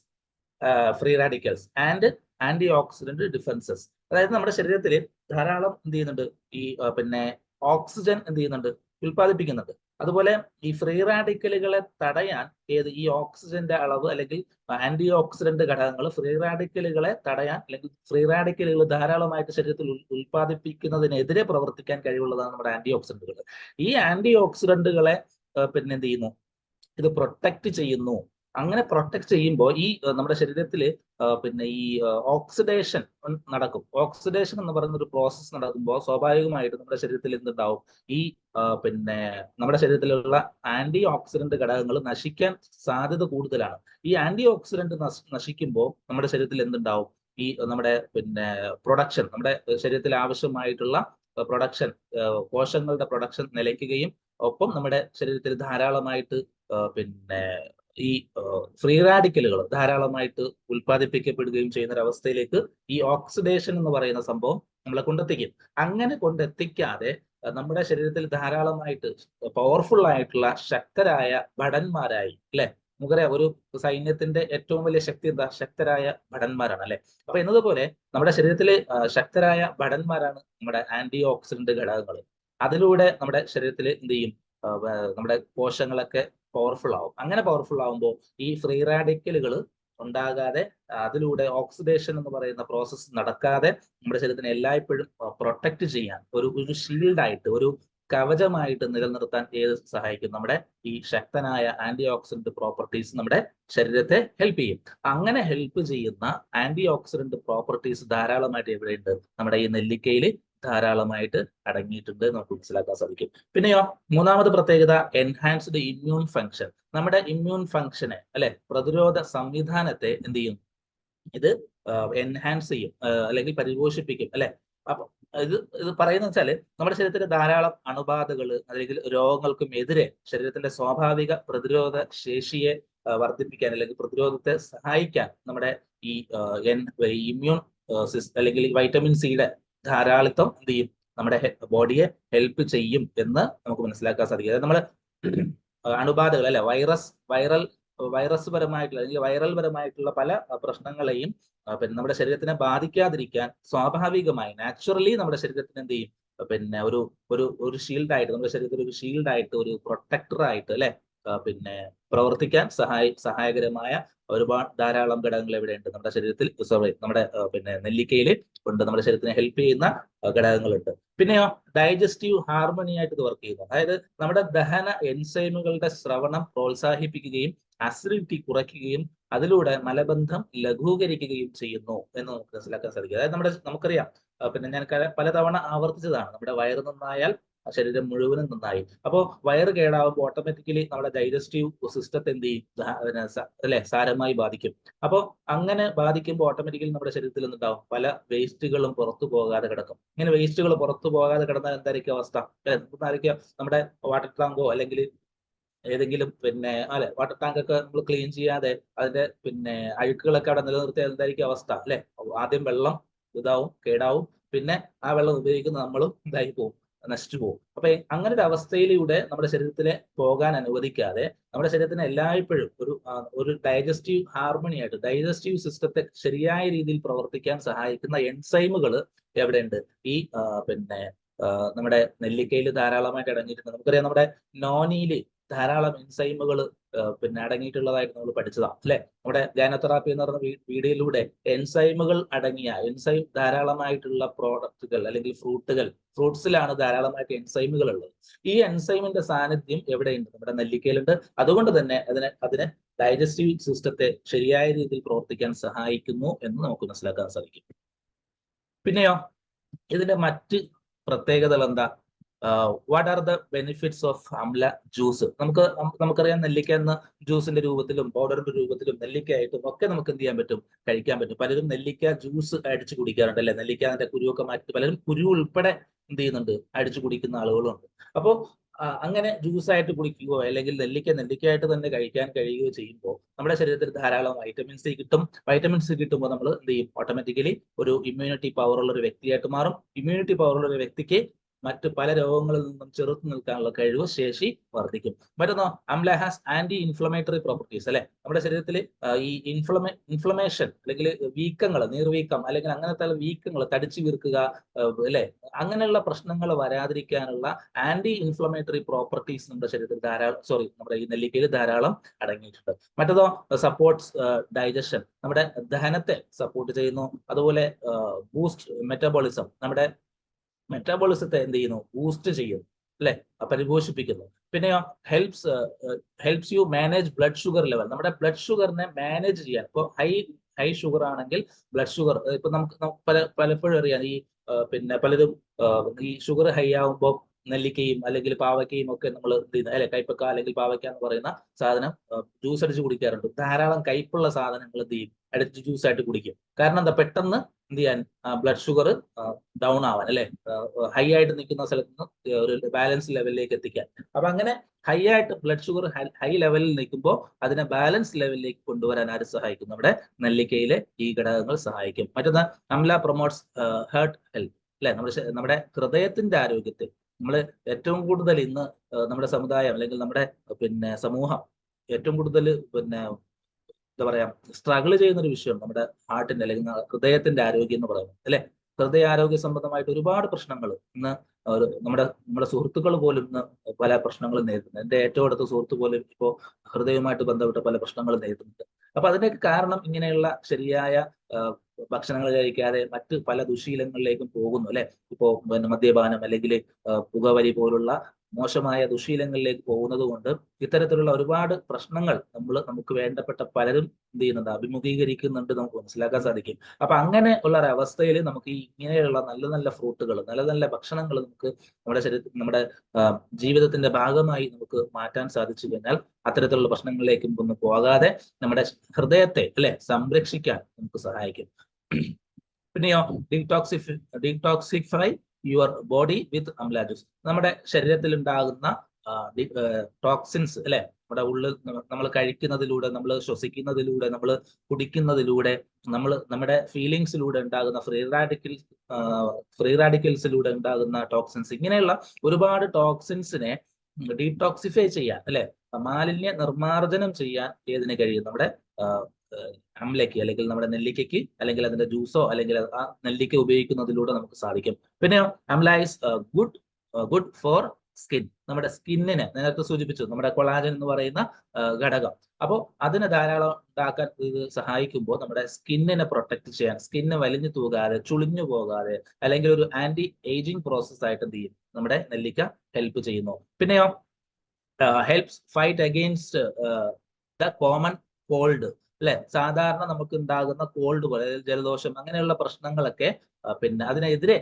free radicals and antioxidant defenses. അതായത് നമ്മുടെ ശരീരത്തിൽ ധാരാളം എന്ത് ചെയ്യുന്നുണ്ട്, ഈ പിന്നെ ഓക്സിജൻ എന്ത് ചെയ്യുന്നുണ്ട്, ഉൽപ്പാദിപ്പിക്കുന്നുണ്ട്. അതുപോലെ ഈ ഫ്രീ റാഡിക്കലുകളെ തടയാൻ ഈ ഓക്സിജന്റെ അളവ് അല്ലെങ്കിൽ ആന്റി ഓക്സിഡന്റ് ഘടകങ്ങൾ ഫ്രീ റാഡിക്കലുകളെ തടയാൻ അല്ലെങ്കിൽ ഫ്രീ റാഡിക്കലുകൾ ധാരാളമായിട്ട് ശരീരത്തിൽ ഉൽപ്പാദിപ്പിക്കുന്നതിനെതിരെ പ്രവർത്തിക്കാൻ കഴിവുള്ളതാണ് നമ്മുടെ ആന്റി ഓക്സിഡന്റുകൾ. ഈ ആന്റി ഓക്സിഡന്റുകളെ പിന്നെ എന്ത് ചെയ്യുന്നു, ഇത് പ്രൊട്ടക്ട് ചെയ്യുന്നു. അങ്ങനെ പ്രൊട്ടക്ട് ചെയ്യുമ്പോൾ ഈ നമ്മുടെ ശരീരത്തിൽ പിന്നെ ഈ ഓക്സിഡേഷൻ നടക്കും. ഓക്സിഡേഷൻ എന്ന് പറയുന്ന ഒരു പ്രോസസ്സ് നടക്കുമ്പോൾ സ്വാഭാവികമായിട്ട് നമ്മുടെ ശരീരത്തിൽ എന്തുണ്ടാവും, ഈ പിന്നെ നമ്മുടെ ശരീരത്തിലുള്ള ആന്റി ഓക്സിഡന്റ് ഘടകങ്ങൾ നശിക്കാൻ സാധ്യത കൂടുതലാണ്. ഈ ആന്റി ഓക്സിഡന്റ് നശിക്കുമ്പോൾ നമ്മുടെ ശരീരത്തിൽ എന്തുണ്ടാവും, ഈ നമ്മുടെ പിന്നെ പ്രൊഡക്ഷൻ, നമ്മുടെ ശരീരത്തിൽ ആവശ്യമായിട്ടുള്ള പ്രൊഡക്ഷൻ, കോശങ്ങളുടെ പ്രൊഡക്ഷൻ നിലയ്ക്കുകയും ഒപ്പം നമ്മുടെ ശരീരത്തിൽ ധാരാളമായിട്ട് പിന്നെ ഈ ഫ്രീ റാഡിക്കലുകൾ ധാരാളമായിട്ട് ഉൽപ്പാദിപ്പിക്കപ്പെടുകയും ചെയ്യുന്ന ഒരു അവസ്ഥയിലേക്ക് ഈ ഓക്സിഡേഷൻ എന്ന് പറയുന്ന സംഭവം നമ്മളെ കൊണ്ടെത്തിക്കും. അങ്ങനെ കൊണ്ടെത്തിക്കാതെ നമ്മുടെ ശരീരത്തിൽ ധാരാളമായിട്ട് പവർഫുൾ ആയിട്ടുള്ള ശക്തരായ ഭടന്മാരായി, അല്ലെ, നമുക്കറിയാം ഒരു സൈന്യത്തിന്റെ ഏറ്റവും വലിയ ശക്തി എന്താ, ശക്തരായ ഭടന്മാരാണ്, അല്ലെ. അപ്പൊ എന്നതുപോലെ നമ്മുടെ ശരീരത്തിലെ ശക്തരായ ഭടന്മാരാണ് നമ്മുടെ ആന്റി ഓക്സിഡന്റ് ഘടകങ്ങൾ. അതിലൂടെ നമ്മുടെ ശരീരത്തിൽ എന്ത് ചെയ്യും, നമ്മുടെ കോശങ്ങളൊക്കെ പവർഫുൾ ആവും. അങ്ങനെ പവർഫുൾ ആവുമ്പോൾ ഈ ഫ്രീ റാഡിക്കലുകൾ ഉണ്ടാകാതെ, അതിലൂടെ ഓക്സിഡേഷൻ എന്ന് പറയുന്ന പ്രോസസ്സ് നടക്കാതെ നമ്മുടെ ശരീരത്തിനെ എല്ലായ്പ്പോഴും പ്രൊട്ടക്ട് ചെയ്യാൻ, ഒരു ഷീൽഡായിട്ട്, ഒരു കവചമായിട്ട് നിലനിർത്താൻ സഹായിക്കും നമ്മുടെ ഈ ശക്തനായ ആന്റി ഓക്സിഡന്റ് പ്രോപ്പർട്ടീസ് നമ്മുടെ ശരീരത്തെ ഹെൽപ്പ് ചെയ്യും. അങ്ങനെ ഹെൽപ്പ് ചെയ്യുന്ന ആന്റി ഓക്സിഡന്റ് പ്രോപ്പർട്ടീസ് ധാരാളമായിട്ട് എവിടെയുണ്ട്, നമ്മുടെ ഈ നെല്ലിക്കയിൽ ധാരാളമായിട്ട് അടങ്ങിയിട്ടുണ്ട് നമുക്ക് മനസ്സിലാക്കാൻ സാധിക്കും. പിന്നെയോ മൂന്നാമത് പ്രത്യേകത എൻഹാൻസ്ഡ് ഇമ്മ്യൂൺ ഫംഗ്ഷൻ. നമ്മുടെ ഇമ്മ്യൂൺ ഫംഗ്ഷനെ, അല്ലെ, പ്രതിരോധ സംവിധാനത്തെ എന്ത് ചെയ്യും, ഇത് എൻഹാൻസ് ചെയ്യും അല്ലെങ്കിൽ പരിപോഷിപ്പിക്കും, അല്ലെ. അപ്പൊ ഇത് പറയുന്ന വെച്ചാല് നമ്മുടെ ശരീരത്തിൽ ധാരാളം അണുബാധകൾ അല്ലെങ്കിൽ രോഗങ്ങൾക്കും എതിരെ ശരീരത്തിന്റെ സ്വാഭാവിക പ്രതിരോധ ശേഷിയെ വർദ്ധിപ്പിക്കാൻ അല്ലെങ്കിൽ പ്രതിരോധത്തെ സഹായിക്കാൻ നമ്മുടെ ഈ ഇമ്മ്യൂൺ അല്ലെങ്കിൽ വൈറ്റമിൻ സിയുടെ ധാരാളിത്തം എന്ത് ചെയ്യും, നമ്മുടെ ബോഡിയെ ഹെൽപ്പ് ചെയ്യും എന്ന് നമുക്ക് മനസ്സിലാക്കാൻ സാധിക്കും. അതായത് നമ്മൾ അണുബാധകൾ, അല്ലെ, വൈറസ് പരമായിട്ടുള്ള അല്ലെങ്കിൽ വൈറൽ പരമായിട്ടുള്ള പല പ്രശ്നങ്ങളെയും പിന്നെ നമ്മുടെ ശരീരത്തിനെ ബാധിക്കാതിരിക്കാൻ സ്വാഭാവികമായി നാച്ചുറലി നമ്മുടെ ശരീരത്തിന് എന്ത് ചെയ്യും, പിന്നെ ഒരു ഷീൽഡായിട്ട്, നമ്മുടെ ശരീരത്തിൽ ഒരു ഷീൽഡായിട്ട്, ഒരു പ്രൊട്ടക്ടറായിട്ട്, അല്ലെ, പിന്നെ പ്രവർത്തിക്കാൻ സഹായകരമായ ധാരാളം ഘടകങ്ങൾ എവിടെയുണ്ട്, നമ്മുടെ ശരീരത്തിൽ, നമ്മുടെ പിന്നെ നെല്ലിക്കയിൽ ഉണ്ട്. നമ്മുടെ ശരീരത്തിനെ ഹെൽപ്പ് ചെയ്യുന്ന ഘടകങ്ങളുണ്ട്. പിന്നെയോ ഡൈജസ്റ്റീവ് ഹാർമണി ആയിട്ട് ഇത് വർക്ക് ചെയ്യുന്നു. അതായത് നമ്മുടെ ദഹന എൻസൈമുകളുടെ സ്രവണം പ്രോത്സാഹിപ്പിക്കുകയും അസിഡിറ്റി കുറയ്ക്കുകയും അതിലൂടെ മലബന്ധം ലഘൂകരിക്കുകയും ചെയ്യുന്നു എന്ന് നമുക്ക് മനസ്സിലാക്കാൻ സാധിക്കും. അതായത് നമുക്കറിയാം, പിന്നെ ഞാൻ പലതവണ ആവർത്തിച്ചതാണ്, നമ്മുടെ വയറ് നന്നായാൽ ശരീരം മുഴുവനും നന്നായി. അപ്പോൾ വയറ് കേടാവുമ്പോൾ ഓട്ടോമാറ്റിക്കലി നമ്മുടെ ഡൈജസ്റ്റീവ് സിസ്റ്റത്തെ എന്ത് ചെയ്യും, അല്ലെ, സാരമായി ബാധിക്കും. അപ്പോൾ അങ്ങനെ ബാധിക്കുമ്പോൾ ഓട്ടോമാറ്റിക്കലി നമ്മുടെ ശരീരത്തിൽ എന്തുണ്ടാവും, പല വേസ്റ്റുകളും പുറത്തു പോകാതെ കിടക്കും. ഇങ്ങനെ വേസ്റ്റുകൾ പുറത്തു പോകാതെ കിടന്നാൽ എന്തായിരിക്കും അവസ്ഥ, അല്ലെ, എന്തായിരിക്കും, നമ്മുടെ വാട്ടർ ടാങ്കോ അല്ലെങ്കിൽ ഏതെങ്കിലും പിന്നെ അല്ലെ വാട്ടർ ടാങ്ക് ഒക്കെ നമ്മൾ ക്ലീൻ ചെയ്യാതെ അതിന്റെ പിന്നെ അഴുക്കുകളൊക്കെ അവിടെ നിലനിർത്തിയാൽ എന്തായിരിക്കും അവസ്ഥ, അല്ലെ. ആദ്യം വെള്ളം ഇതാവും, കേടാവും, പിന്നെ ആ വെള്ളം ഉപയോഗിക്കുന്ന നമ്മളും ഇതായി പോകും, നശിച്ചു പോകും. അപ്പൊ അങ്ങനെ ഒരു അവസ്ഥയിലൂടെ നമ്മുടെ ശരീരത്തിലെ പോകാൻ അനുവദിക്കാതെ നമ്മുടെ ശരീരത്തിന് എല്ലായ്പ്പോഴും ഒരു ഡൈജസ്റ്റീവ് ഹാർമണി ആയിട്ട്, ഡൈജസ്റ്റീവ് സിസ്റ്റത്തെ ശരിയായ രീതിയിൽ പ്രവർത്തിക്കാൻ സഹായിക്കുന്ന എൻസൈമുകൾ എവിടെയുണ്ട്, ഈ പിന്നെ നമ്മുടെ നെല്ലിക്കയിൽ ധാരാളമായിട്ട് അടങ്ങിയിട്ടുണ്ട്. നമുക്കറിയാം നമ്മുടെ നോനിയില് ധാരാളം എൻസൈമുകൾ പിന്നെ അടങ്ങിയിട്ടുള്ളതായിട്ട് നമ്മൾ പഠിച്ചതാണ്, അല്ലെ. നമ്മുടെ ഗൈനോതെറാപ്പി എന്ന് പറഞ്ഞ വീഡിയോയിലൂടെ എൻസൈമുകൾ എൻസൈം ധാരാളമായിട്ടുള്ള പ്രോഡക്റ്റുകൾ അല്ലെങ്കിൽ ഫ്രൂട്ട്സിലാണ് ധാരാളമായിട്ട് എൻസൈമുകൾ ഉള്ളത്. ഈ എൻസൈമിന്റെ സാന്നിധ്യം എവിടെയുണ്ട്, നമ്മുടെ നെല്ലിക്കയിലുണ്ട്. അതുകൊണ്ട് തന്നെ അതിനെ ഡൈജസ്റ്റീവ് സിസ്റ്റത്തെ ശരിയായ രീതിയിൽ പ്രവർത്തിക്കാൻ സഹായിക്കുന്നു എന്ന് നമുക്ക് മനസ്സിലാക്കാൻ സാധിക്കും. പിന്നെയോ ഇതിന്റെ മറ്റ് പ്രത്യേകതകൾ എന്താ, what are the benefits of amla juice. നമുക്കറിയാം, നെല്ലിക്ക എന്ന ജ്യൂസിന്റെ രൂപത്തിലും പൗഡറിന്റെ രൂപത്തിലും നെല്ലിക്കയായിട്ടും ഒക്കെ നമുക്ക് എന്ത് ചെയ്യാൻ പറ്റും, കഴിക്കാൻ പറ്റും. പലരും നെല്ലിക്ക ജ്യൂസ് അടിച്ചു കുടിക്കാറുണ്ട്, അല്ലെ. നെല്ലിക്ക അതിന്റെ കുരുവൊക്കെ മാറ്റി പലരും കുരു ഉൾപ്പെടെ എന്ത് ചെയ്യുന്നുണ്ട്, അടിച്ചു കുടിക്കുന്ന ആളുകളുണ്ട്. അപ്പോൾ അങ്ങനെ ജ്യൂസായിട്ട് കുടിക്കുകയോ അല്ലെങ്കിൽ നെല്ലിക്കയായിട്ട് തന്നെ കഴിക്കാൻ കഴിയുകയോ ചെയ്യുമ്പോൾ നമ്മുടെ ശരീരത്തിൽ ധാരാളം വൈറ്റമിൻ സി കിട്ടും. വൈറ്റമിൻ സി കിട്ടുമ്പോൾ നമ്മൾ എന്ത് ചെയ്യും, ഓട്ടോമാറ്റിക്കലി ഒരു ഇമ്മ്യൂണിറ്റി പവർ ഉള്ള ഒരു വ്യക്തിയായിട്ട് മാറും. ഇമ്മ്യൂണിറ്റി പവർ ഉള്ള ഒരു വ്യക്തിക്ക് മറ്റു പല രോഗങ്ങളിൽ നിന്നും ചെറുത്തു നിൽക്കാനുള്ള കഴിവ്, ശേഷി വർദ്ധിക്കും. മറ്റൊന്നോ, amla has anti inflammatory properties അല്ലെ. നമ്മുടെ ശരീരത്തിൽ ഈ ഇൻഫ്ലമേഷൻ അല്ലെങ്കിൽ വീക്കങ്ങൾ, നീർവീക്കം അല്ലെങ്കിൽ അങ്ങനത്തെ വീക്കങ്ങൾ, തടിച്ചു വീർക്കുക അല്ലെ, അങ്ങനെയുള്ള പ്രശ്നങ്ങൾ വരാതിരിക്കാനുള്ള ആന്റി ഇൻഫ്ലമേറ്ററി പ്രോപ്പർട്ടീസ് നമ്മുടെ ശരീരത്തിൽ ധാരാളം, നമ്മുടെ ഈ നെല്ലിക്കയിൽ ധാരാളം അടങ്ങിയിട്ടുണ്ട്. മറ്റതോ, സപ്പോർട്ട്സ് ഡൈജഷൻ, നമ്മുടെ ദഹനത്തെ സപ്പോർട്ട് ചെയ്യുന്നു. അതുപോലെ ബൂസ്റ്റ് മെറ്റബോളിസം, നമ്മുടെ മെറ്റാബോളിസത്തെ എന്ത് ചെയ്യുന്നു, ബൂസ്റ്റ് ചെയ്യുന്നു അല്ലെ, പരിപോഷിപ്പിക്കുന്നു. പിന്നെയോ helps you manage blood sugar level, നമ്മുടെ ബ്ലഡ് ഷുഗറിനെ മാനേജ് ചെയ്യാൻ. ഇപ്പോൾ ഹൈ ഷുഗർ ആണെങ്കിൽ ബ്ലഡ് ഷുഗർ ഇപ്പൊ നമുക്ക് പലപ്പോഴും അറിയാം, ഈ പലരും ഈ ഷുഗർ ഹൈ ആവുമ്പോൾ നെല്ലിക്കയും അല്ലെങ്കിൽ പാവയ്ക്കയും ഒക്കെ നമ്മൾ എന്ത് ചെയ്യുന്നത് അല്ലെ, കൈപ്പക്ക അല്ലെങ്കിൽ പാവയ്ക്ക എന്ന് പറയുന്ന സാധനം ജ്യൂസ് അടിച്ച് കുടിക്കാറുണ്ട്. ധാരാളം കയ്പുള്ള സാധനങ്ങൾ എന്ത് ചെയ്യും, അടിച്ച് ജ്യൂസ് ആയിട്ട് കുടിക്കും. കാരണം എന്താ, പെട്ടെന്ന് എന്ത് ചെയ്യാൻ, ബ്ലഡ് ഷുഗർ ഡൗൺ ആവാൻ അല്ലെ, ഹൈ ആയിട്ട് നിൽക്കുന്ന സ്ഥലത്ത് നിന്ന് ഒരു ബാലൻസ് ലെവലിലേക്ക് എത്തിക്കാൻ. അപ്പൊ അങ്ങനെ ഹൈ ആയിട്ട് ബ്ലഡ് ഷുഗർ ഹൈ ലെവലിൽ നിൽക്കുമ്പോൾ അതിനെ ബാലൻസ് ലെവലിലേക്ക് കൊണ്ടുവരാൻ ആര് സഹായിക്കും, നമ്മുടെ നെല്ലിക്കയിലെ ഈ ഘടകങ്ങൾ സഹായിക്കും. മറ്റൊന്ന്, അംല പ്രൊമോട്ട്സ് ഹാർട്ട് ഹെൽത്ത് അല്ലെ, നമ്മുടെ ഹൃദയത്തിന്റെ ആരോഗ്യത്തെ. നമ്മൾ ഏറ്റവും കൂടുതൽ ഇന്ന് നമ്മുടെ സമുദായം അല്ലെങ്കിൽ നമ്മുടെ സമൂഹം ഏറ്റവും കൂടുതൽ എന്താ പറയാ സ്ട്രഗിൾ ചെയ്യുന്ന ഒരു വിഷയം നമ്മുടെ ഹാർട്ടിന്റെ അല്ലെങ്കിൽ ഹൃദയത്തിന്റെ ആരോഗ്യം എന്ന് പറയുന്നത് അല്ലെ. ഹൃദയാരോഗ്യ സംബന്ധമായിട്ട് ഒരുപാട് പ്രശ്നങ്ങൾ ഇന്ന് നമ്മുടെ സുഹൃത്തുക്കൾ പോലും ഇന്ന് പല പ്രശ്നങ്ങളും നേരിടുന്നു. എന്റെ ഏറ്റവും അടുത്ത സുഹൃത്ത് പോലും ഇപ്പോൾ ഹൃദയവുമായിട്ട് ബന്ധപ്പെട്ട പല പ്രശ്നങ്ങളും നേരിടുന്നുണ്ട്. അപ്പൊ അതിനൊക്കെ കാരണം ഇങ്ങനെയുള്ള ശരിയായ ഭക്ഷണങ്ങൾ കഴിക്കാതെ മറ്റ് പല ദുശീലങ്ങളിലേക്കും പോകുന്നു അല്ലെ. ഇപ്പോ മദ്യപാനം അല്ലെങ്കിൽ പുകവലി പോലുള്ള മോശമായ ദുശീലങ്ങളിലേക്ക് പോകുന്നത് കൊണ്ട് ഇത്തരത്തിലുള്ള ഒരുപാട് പ്രശ്നങ്ങൾ നമുക്ക് വേണ്ടപ്പെട്ട പലരും എന്ത് ചെയ്യുന്നുണ്ട്, അഭിമുഖീകരിക്കുന്നുണ്ട്, നമുക്ക് മനസ്സിലാക്കാൻ സാധിക്കും. അപ്പൊ അങ്ങനെ ഉള്ള ഒരു അവസ്ഥയിൽ നമുക്ക് ഈ ഇങ്ങനെയുള്ള നല്ല നല്ല ഫ്രൂട്ടുകൾ, നല്ല നല്ല ഭക്ഷണങ്ങൾ നമുക്ക് നമ്മുടെ ശരീരത്തിൽ, നമ്മുടെ ജീവിതത്തിന്റെ ഭാഗമായി നമുക്ക് മാറ്റാൻ സാധിച്ചു കഴിഞ്ഞാൽ അത്തരത്തിലുള്ള പ്രശ്നങ്ങളിലേക്കും ഒന്നും പോകാതെ നമ്മുടെ ഹൃദയത്തെ അല്ലെ സംരക്ഷിക്കാൻ നമുക്ക് സഹായിക്കും. പിന്നെയോ, detoxify your body with amla juice, നമ്മുടെ ശരീരത്തിൽ ഉണ്ടാകുന്ന ടോക്സിൻസ് അല്ലെ, നമ്മുടെ ഉള്ളിൽ നമ്മൾ കഴിക്കുന്നതിലൂടെ, നമ്മൾ ശ്വസിക്കുന്നതിലൂടെ, നമ്മൾ കുടിക്കുന്നതിലൂടെ, നമ്മുടെ ഫീലിങ്സിലൂടെ ഉണ്ടാകുന്ന ഫ്രീ റാഡിക്കൽസിലൂടെ ഉണ്ടാകുന്ന ടോക്സിൻസ്, ഇങ്ങനെയുള്ള ഒരുപാട് ടോക്സിൻസിനെ ഡീടോക്സിഫൈ ചെയ്യാൻ അല്ലെ, മാലിന്യ നിർമ്മാർജ്ജനം ചെയ്യാൻ ഏതിന് കഴിയും, നമ്മുടെ അംലയ്ക്ക് അല്ലെങ്കിൽ നമ്മുടെ നെല്ലിക്കയ്ക്ക് അല്ലെങ്കിൽ അതിന്റെ ജ്യൂസോ അല്ലെങ്കിൽ ആ നെല്ലിക്ക ഉപയോഗിക്കുന്നതിലൂടെ നമുക്ക് സാധിക്കും. പിന്നെ amla is good for skin, നമ്മുടെ സ്കിന്നിന് നേരത്തെ സൂചിപ്പിച്ചു, നമ്മുടെ കൊളാജൻ എന്ന് പറയുന്ന ഘടകം. അപ്പോൾ അതിനെ ധാരാളം ഉണ്ടാക്കാൻ ഇത് സഹായിക്കുമ്പോൾ നമ്മുടെ സ്കിന്നിനെ പ്രൊട്ടക്ട് ചെയ്യാൻ, സ്കിന്ന് വലിഞ്ഞു തൂകാതെ ചുളിഞ്ഞു പോകാതെ അല്ലെങ്കിൽ ഒരു ആന്റി ഏജിങ് പ്രോസസ് ആയിട്ട് എന്ത് ചെയ്യും, നമ്മുടെ നെല്ലിക്ക ഹെൽപ്പ് ചെയ്യുന്നു. പിന്നെയോ helps fight against the common called അല്ലെ, സാധാരണ നമുക്ക് ഉണ്ടാകുന്ന കോൾഡ് പോലെ ജലദോഷം അങ്ങനെയുള്ള പ്രശ്നങ്ങളൊക്കെ അതിനെതിരെ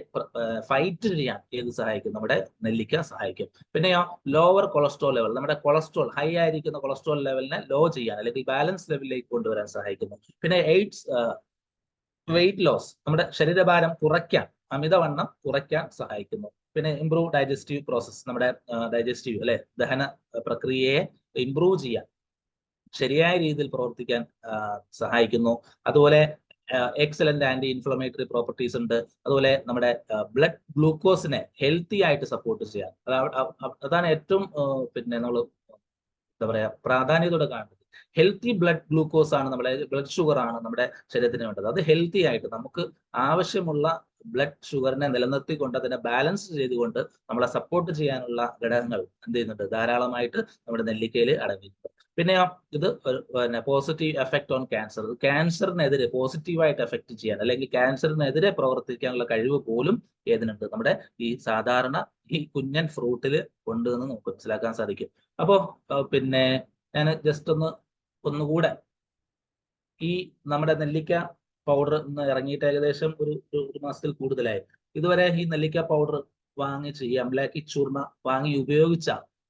ഫൈറ്റ് ചെയ്യാൻ ഏത് സഹായിക്കും, നമ്മുടെ നെല്ലിക്ക സഹായിക്കും. പിന്നെയോ ലോവർ കൊളസ്ട്രോൾ ലെവൽ, നമ്മുടെ കൊളസ്ട്രോൾ ഹൈ ആയിരിക്കുന്ന കൊളസ്ട്രോൾ ലെവലിനെ ലോ ചെയ്യാൻ അല്ലെങ്കിൽ ബാലൻസ് ലെവലിലേക്ക് കൊണ്ടുവരാൻ സഹായിക്കുന്നു. പിന്നെ വെയിറ്റ് ലോസ്, നമ്മുടെ ശരീരഭാരം കുറയ്ക്കാൻ, അമിതവണ്ണം കുറയ്ക്കാൻ സഹായിക്കുന്നു. പിന്നെ ഇംപ്രൂവ് ഡൈജസ്റ്റീവ് പ്രോസസ്, നമ്മുടെ ഡൈജസ്റ്റീവ് അല്ലെ ദഹന പ്രക്രിയയെ ഇംപ്രൂവ് ചെയ്യാൻ, ശരിയായ രീതിയിൽ പ്രവർത്തിക്കാൻ സഹായിക്കുന്നു. അതുപോലെ എക്സലന്റ് ആന്റി ഇൻഫ്ലമേറ്ററി പ്രോപ്പർട്ടീസ് ഉണ്ട്. അതുപോലെ നമ്മുടെ ബ്ലഡ് ഗ്ലൂക്കോസിനെ ഹെൽത്തി ആയിട്ട് സപ്പോർട്ട് ചെയ്യാൻ, അതാണ് ഏറ്റവും നമ്മൾ എന്താ പറയാ പ്രാധാന്യത്തോടെ കാണുന്നത്. ഹെൽത്തി ബ്ലഡ് ഗ്ലൂക്കോസ് ആണ്, നമ്മുടെ ബ്ലഡ് ഷുഗർ ആണ് നമ്മുടെ ശരീരത്തിന് വേണ്ടത്. അത് ഹെൽത്തി ആയിട്ട് നമുക്ക് ആവശ്യമുള്ള ബ്ലഡ് ഷുഗറിനെ നിലനിർത്തിക്കൊണ്ട് അതിനെ ബാലൻസ് ചെയ്തുകൊണ്ട് നമ്മളെ സപ്പോർട്ട് ചെയ്യാനുള്ള ഘടകങ്ങൾ എന്ത് ചെയ്യുന്നുണ്ട്, ധാരാളമായിട്ട് നമ്മുടെ നെല്ലിക്കയിൽ അടങ്ങിയിട്ടുണ്ട്. പിന്നെ ഇത് പോസിറ്റീവ് എഫക്ട് ഓൺ ക്യാൻസർ, ക്യാൻസറിനെതിരെ പോസിറ്റീവായിട്ട് എഫക്ട് ചെയ്യാൻ അല്ലെങ്കിൽ ക്യാൻസറിനെതിരെ പ്രവർത്തിക്കാനുള്ള കഴിവ് പോലും ഏതിനുണ്ട്, നമ്മുടെ ഈ സാധാരണ ഈ കുഞ്ഞൻ ഫ്രൂട്ടിൽ ഉണ്ട് എന്ന് നമുക്ക് മനസ്സിലാക്കാൻ സാധിക്കും. അപ്പോ ഞാൻ ജസ്റ്റ് ഒന്നുകൂടെ ഈ നമ്മുടെ നെല്ലിക്ക പൗഡർ ഇന്ന് ഇറങ്ങിയിട്ട് ഏകദേശം ഒരു മാസത്തിൽ കൂടുതലായി. ഇതുവരെ ഈ നെല്ലിക്ക പൗഡർ വാങ്ങിച്ച് ഈ അംലാക്കി ചൂർണ വാങ്ങി ഉപയോഗിച്ച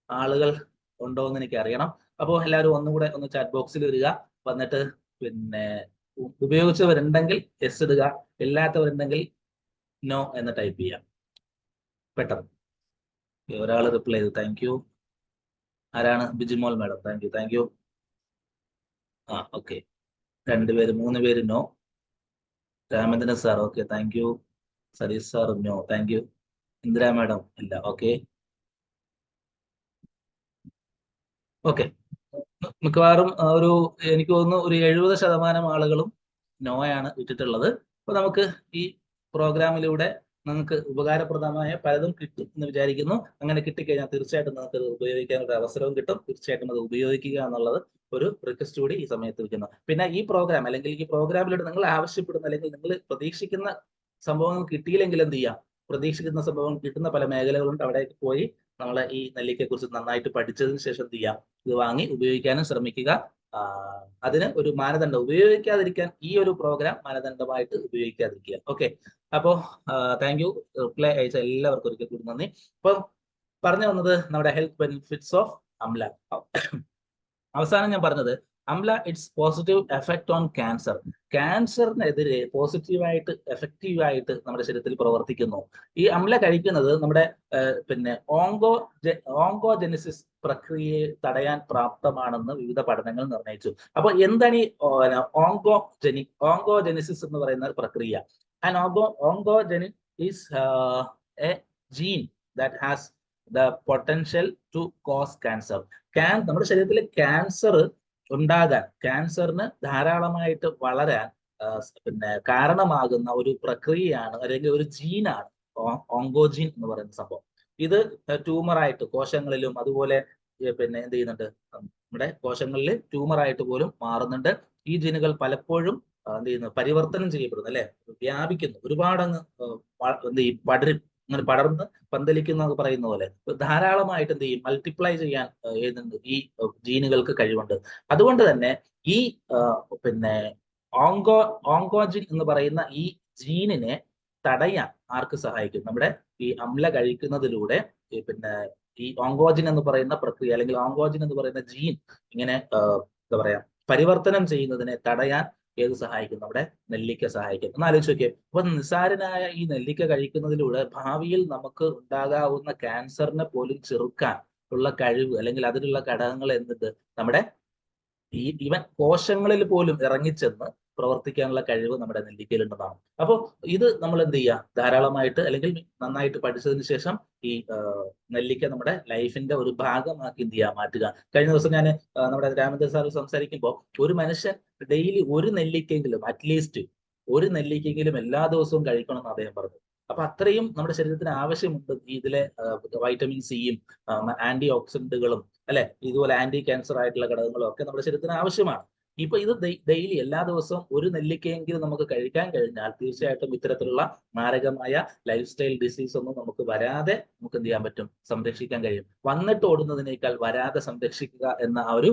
ആളുകൾ ഉണ്ടോ എന്ന് എനിക്ക് അറിയണം. അപ്പോൾ എല്ലാവരും ഒന്നുകൂടെ ഒന്ന് ചാറ്റ് ബോക്സിൽ വരിക, വന്നിട്ട് ഉപയോഗിച്ചവരുണ്ടെങ്കിൽ എസ് ഇടുക, ഇല്ലാത്തവരുണ്ടെങ്കിൽ നോ എന്ന് ടൈപ്പ് ചെയ്യാം പെട്ടെന്ന്. ഒരാൾ റിപ്ലൈ ചെയ്തു, താങ്ക് യു. ആരാണ്? Bijimol madam, thank you. Okay, 2 പേര് 3 പേര് no. Ramachandran sir okay, thank you. Satheesh sir no, thank you. Indira madam ഇല്ല. Okay okay. മിക്കവാറും എനിക്ക് തോന്നുന്നു ഒരു 70% ആളുകളും നോയാണ് ഇട്ടിട്ടുള്ളത്. അപ്പൊ നമുക്ക് ഈ പ്രോഗ്രാമിലൂടെ നിങ്ങൾക്ക് ഉപകാരപ്രദമായ പലതും കിട്ടും എന്ന് വിചാരിക്കുന്നു. അങ്ങനെ കിട്ടിക്കഴിഞ്ഞാൽ തീർച്ചയായിട്ടും നിങ്ങൾക്ക് അത് ഉപയോഗിക്കാനുള്ള അവസരവും കിട്ടും. തീർച്ചയായിട്ടും അത് ഉപയോഗിക്കുക എന്നുള്ളത് ഒരു റിക്വസ്റ്റ് കൂടി ഈ സമയത്ത് വയ്ക്കുന്നു. പിന്നെ ഈ പ്രോഗ്രാം അല്ലെങ്കിൽ ഈ പ്രോഗ്രാമിലൂടെ നിങ്ങൾ ആവശ്യപ്പെടുന്ന അല്ലെങ്കിൽ നിങ്ങൾ പ്രതീക്ഷിക്കുന്ന സംഭവങ്ങൾ കിട്ടിയില്ലെങ്കിൽ എന്ത് ചെയ്യാം? പ്രതീക്ഷിക്കുന്ന സംഭവം കിട്ടുന്ന പല മേഖലകളുണ്ട്. അവിടേക്ക് പോയി നമ്മളെ ഈ നെല്ലിക്കയെ കുറിച്ച് നന്നായിട്ട് പഠിച്ചതിന് ശേഷം എന്ത് ചെയ്യാം? ഇത് വാങ്ങി ഉപയോഗിക്കാനും ശ്രമിക്കുക. അതിന് ഒരു മാനദണ്ഡം ഉപയോഗിക്കാതിരിക്കാൻ ഈ ഒരു പ്രോഗ്രാം മാനദണ്ഡമായിട്ട് ഉപയോഗിക്കാതിരിക്കുക. ഓക്കെ, അപ്പോ താങ്ക് യു. റിപ്ലൈ അയച്ച എല്ലാവർക്കും ഒരിക്കൽ കൂടി നന്ദി. അപ്പം പറഞ്ഞു വന്നത് നമ്മുടെ ഹെൽത്ത് ബെനിഫിറ്റ്സ് ഓഫ് അംല. അവസാനം ഞാൻ പറഞ്ഞത് amla its positive effect on cancer. ക്യാൻസറിനെതിരെ പോസിറ്റീവായിട്ട് എഫക്റ്റീവായിട്ട് നമ്മുടെ ശരീരത്തിൽ പ്രവർത്തിക്കുന്നു. ഈ അംല കഴിക്കുന്നത് നമ്മുടെ പിന്നെ ഓങ്കോജെനിസിസ് പ്രക്രിയയെ തടയാൻ പ്രാപ്തമാണെന്ന് വിവിധ പഠനങ്ങൾ നിർണ്ണയിച്ചു. അപ്പൊ എന്താണ് ഈ ഓങ്കോജെനിസിസ് എന്ന് പറയുന്ന പ്രക്രിയ? And oncogenic is a gene that has the potential to cause cancer. നമ്മുടെ ശരീരത്തിൽ ക്യാൻസർ ഉണ്ടാകാൻ, ക്യാൻസറിന് ധാരാളമായിട്ട് വളരാൻ പിന്നെ കാരണമാകുന്ന ഒരു പ്രക്രിയയാണ് അല്ലെങ്കിൽ ഒരു ജീനാണ് ഓങ്കോജീൻ എന്ന് പറയുന്ന സംഭവം. ഇത് ട്യൂമറായിട്ട് കോശങ്ങളിലും അതുപോലെ പിന്നെ എന്ത് ചെയ്യുന്നുണ്ട്? നമ്മുടെ കോശങ്ങളിൽ ട്യൂമറായിട്ട് പോലും മാറുന്നുണ്ട്. ഈ ജീനുകൾ പലപ്പോഴും എന്ത് ചെയ്യുന്നു? പരിവർത്തനം ചെയ്യപ്പെടുന്നു, അല്ലെ? വ്യാപിക്കുന്നു, ഒരുപാടങ്ങ് എന്ത് ചെയ്യും? അങ്ങനെ പടർന്ന് പന്തലിക്കുന്ന പറയുന്ന പോലെ ധാരാളമായിട്ട് എന്ത് ചെയ്യും? മൾട്ടിപ്ലൈ ചെയ്യാൻ ഈ ജീനുകൾക്ക് കഴിവുണ്ട്. അതുകൊണ്ട് തന്നെ ഈ പിന്നെ ഓങ്കോജിൻ എന്ന് പറയുന്ന ഈ ജീനിനെ തടയാൻ ആർക്ക് സഹായിക്കും? നമ്മുടെ ഈ അമ്ല കഴിക്കുന്നതിലൂടെ പിന്നെ ഈ ഓങ്കോജിൻ എന്ന് പറയുന്ന പ്രക്രിയ അല്ലെങ്കിൽ ഓങ്കോജിൻ എന്ന് പറയുന്ന ജീൻ ഇങ്ങനെ എന്താ പറയാ പരിവർത്തനം ചെയ്യുന്നതിനെ തടയാൻ ഏത് സഹായിക്കും? നമ്മുടെ നെല്ലിക്ക സഹായിക്കും. ഒന്ന് ആലോചിച്ച് നോക്കിയേ. അപ്പൊ നിസ്സാരനായ ഈ നെല്ലിക്ക കഴിക്കുന്നതിലൂടെ ഭാവിയിൽ നമുക്ക് ഉണ്ടാകാവുന്ന ക്യാൻസറിനെ പോലും ചെറുക്കാൻ ഉള്ള കഴിവ് അല്ലെങ്കിൽ അതിനുള്ള ഘടകങ്ങൾ എന്തുണ്ട്? നമ്മുടെ ഈവൻ കോശങ്ങളിൽ പോലും ഇറങ്ങിച്ചെന്ന് പ്രവർത്തിക്കാനുള്ള കഴിവ് നമ്മുടെ നെല്ലിക്കയിലുണ്ടെന്നാണ്. അപ്പോൾ ഇത് നമ്മൾ എന്ത് ചെയ്യുക? ധാരാളമായിട്ട് അല്ലെങ്കിൽ നന്നായിട്ട് പഠിച്ചതിന് ശേഷം ഈ നെല്ലിക്ക നമ്മുടെ ലൈഫിന്റെ ഒരു ഭാഗമാക്കി എന്ത് ചെയ്യുക? മാറ്റുക. കഴിഞ്ഞ ദിവസം ഞാൻ നമ്മുടെ രാമചന്ദ്ര സാർ സംസാരിക്കുമ്പോൾ ഒരു മനുഷ്യൻ ഡെയിലി ഒരു നെല്ലിക്കെങ്കിലും, അറ്റ്ലീസ്റ്റ് ഒരു നെല്ലിക്കെങ്കിലും എല്ലാ ദിവസവും കഴിക്കണം എന്ന് അദ്ദേഹം പറഞ്ഞു. അപ്പൊ അത്രയും നമ്മുടെ ശരീരത്തിന് ആവശ്യമുണ്ട് ഇതിലെ വൈറ്റമിൻ സിയും ആന്റി ഓക്സിഡന്റുകളും, അല്ലെ? ഇതുപോലെ ആന്റി ക്യാൻസർ ആയിട്ടുള്ള ഘടകങ്ങളും ഒക്കെ നമ്മുടെ ശരീരത്തിന് ആവശ്യമാണ്. ഇപ്പൊ ഇത് ഡെയിലി എല്ലാ ദിവസവും ഒരു നെല്ലിക്കയെങ്കിലും നമുക്ക് കഴിക്കാൻ കഴിഞ്ഞാൽ തീർച്ചയായിട്ടും ഇത്തരത്തിലുള്ള മാരകമായ ലൈഫ് സ്റ്റൈൽ ഡിസീസ് ഒന്നും നമുക്ക് വരാതെ നമുക്ക് എന്ത് ചെയ്യാൻ പറ്റും? സംരക്ഷിക്കാൻ കഴിയും. വന്നിട്ട് ഓടുന്നതിനേക്കാൾ വരാതെ സംരക്ഷിക്കുക എന്ന ആ ഒരു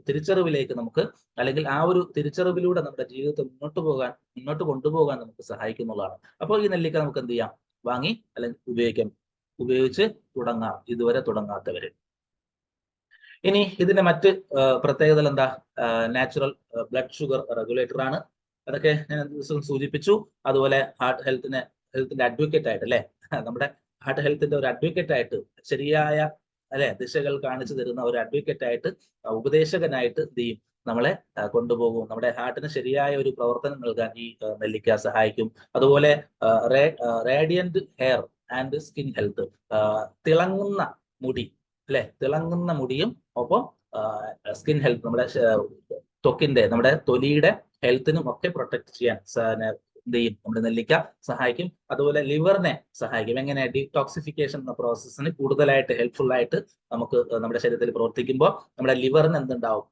തിരിച്ചറിവിലേക്ക് നമുക്ക്, അല്ലെങ്കിൽ ആ ഒരു തിരിച്ചറിവിലൂടെ നമ്മുടെ ജീവിതത്തെ മുന്നോട്ട് കൊണ്ടുപോകാൻ നമുക്ക് സഹായിക്കുന്നുള്ളതാണ്. അപ്പോൾ ഈ നെല്ലിക്ക നമുക്ക് എന്ത് ചെയ്യാം? വാങ്ങി അല്ലെങ്കിൽ ഉപയോഗിച്ച് തുടങ്ങാം, ഇതുവരെ തുടങ്ങാത്തവര്. ഇനി ഇതിന്റെ മറ്റ് പ്രത്യേകതകൾ എന്താ? നാച്ചുറൽ ഷുഗർ റെഗുലേറ്റർ ആണ്. അതൊക്കെ ഞാൻ ദിവസം സൂചിപ്പിച്ചു. അതുപോലെ ഹെൽത്തിന്റെ അഡ്വക്കേറ്റ് ആയിട്ട്, അല്ലെ? നമ്മുടെ ഹാർട്ട് ഹെൽത്തിന്റെ ഒരു അഡ്വക്കേറ്റ് ആയിട്ട്, ശരിയായ ദിശകൾ കാണിച്ചു തരുന്ന ഒരു അഡ്വക്കേറ്റ് ആയിട്ട്, ഉപദേശകനായിട്ട് എന്ത് ചെയ്യും? നമ്മളെ കൊണ്ടുപോകും. നമ്മുടെ ഹാർട്ടിന് ശരിയായ ഒരു പ്രവർത്തനം നൽകാൻ ഈ നെല്ലിക്ക സഹായിക്കും. അതുപോലെ Radiant hair and skin health, തിളങ്ങുന്ന മുടി, അല്ലെ? തിളങ്ങുന്ന മുടിയും ഒപ്പം സ്കിൻ ഹെൽത്ത്, നമ്മുടെ നമ്മുടെ തൊലിയുടെ ഹെൽത്തിനും ഒക്കെ പ്രൊട്ടക്ട് ചെയ്യാൻ എന്ത് ചെയ്യും? നമ്മുടെ നെല്ലിക്ക സഹായിക്കും. അതുപോലെ ലിവറിനെ സഹായിക്കും. എങ്ങനെ? ഡീടോക്സിഫിക്കേഷൻ എന്ന പ്രോസസ്സിന് കൂടുതലായിട്ട് ഹെൽപ്ഫുൾ ആയിട്ട് നമുക്ക് നമ്മുടെ ശരീരത്തിൽ പ്രവർത്തിക്കുമ്പോൾ നമ്മുടെ ലിവറിന് എന്തുണ്ടാവും?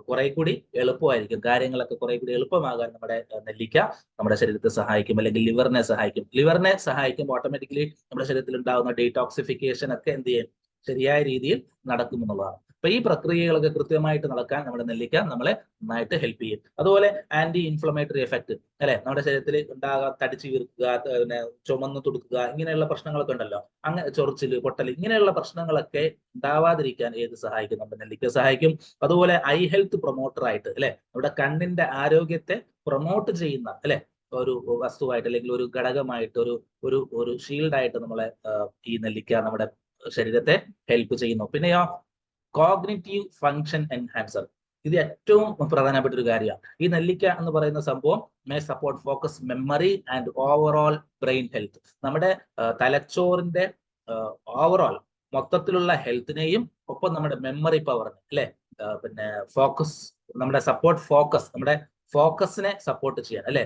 കുറെ കൂടി എളുപ്പമായിരിക്കും. കാര്യങ്ങളൊക്കെ കുറെ കൂടി എളുപ്പമാകാൻ നമ്മുടെ നെല്ലിക്ക നമ്മുടെ ശരീരത്തെ സഹായിക്കും, അല്ലെങ്കിൽ ലിവറിനെ സഹായിക്കും. ലിവറിനെ സഹായിക്കുമ്പോൾ ഓട്ടോമാറ്റിക്കലി നമ്മുടെ ശരീരത്തിൽ ഉണ്ടാകുന്ന ഡീടോക്സിഫിക്കേഷൻ ഒക്കെ എന്ത് ചെയ്യും? ശരിയായ രീതിയിൽ നടക്കും എന്നുള്ളതാണ്. അപ്പൊ ഈ പ്രക്രിയകളൊക്കെ കൃത്യമായിട്ട് നടക്കാൻ നമ്മുടെ നെല്ലിക്ക നമ്മളെ നന്നായിട്ട് ഹെൽപ്പ് ചെയ്യും. അതുപോലെ ആന്റി ഇൻഫ്ലമേറ്ററി എഫക്ട്, അല്ലെ? നമ്മുടെ ശരീരത്തിൽ ഉണ്ടാകാൻ തടിച്ചു വീർക്കുക, പിന്നെ ചുമന്ന് തുടുക്കുക, ഇങ്ങനെയുള്ള പ്രശ്നങ്ങളൊക്കെ ഉണ്ടല്ലോ. അങ്ങനെ ചൊറിച്ചില്, പൊട്ടൽ, ഇങ്ങനെയുള്ള പ്രശ്നങ്ങളൊക്കെ ഉണ്ടാവാതിരിക്കാൻ ഏത് സഹായിക്കും? നമ്മുടെ നെല്ലിക്ക സഹായിക്കും. അതുപോലെ ഐ ഹെൽത്ത് പ്രൊമോട്ടർ ആയിട്ട്, അല്ലെ? നമ്മുടെ കണ്ണിന്റെ ആരോഗ്യത്തെ പ്രൊമോട്ട് ചെയ്യുന്ന, അല്ലെ, ഒരു വസ്തുവായിട്ട് അല്ലെങ്കിൽ ഒരു ഘടകമായിട്ട്, ഒരു ഷീൽഡായിട്ട് നമ്മളെ ഈ നെല്ലിക്ക നമ്മുടെ ശരീരത്തെ ഹെൽപ്പ് ചെയ്യുന്നു. പിന്നെയോ കോഗ്നിറ്റീവ് ഫങ്ഷൻ എൻഹാൻസർ. ഇത് ഏറ്റവും പ്രധാനപ്പെട്ട ഒരു കാര്യമാണ്. ഈ നെല്ലിക്ക എന്ന് പറയുന്ന സംഭവം may support focus, memory and overall brain health. നമ്മുടെ തലച്ചോറിന്റെ ഓവറോൾ മൊത്തത്തിലുള്ള ഹെൽത്തിനെയും ഒപ്പം നമ്മുടെ മെമ്മറി പവറിനെ, അല്ലെ, പിന്നെ ഫോക്കസ്, നമ്മുടെ സപ്പോർട്ട് ഫോക്കസ്, നമ്മുടെ ഫോക്കസിനെ സപ്പോർട്ട് ചെയ്യാൻ, അല്ലെ,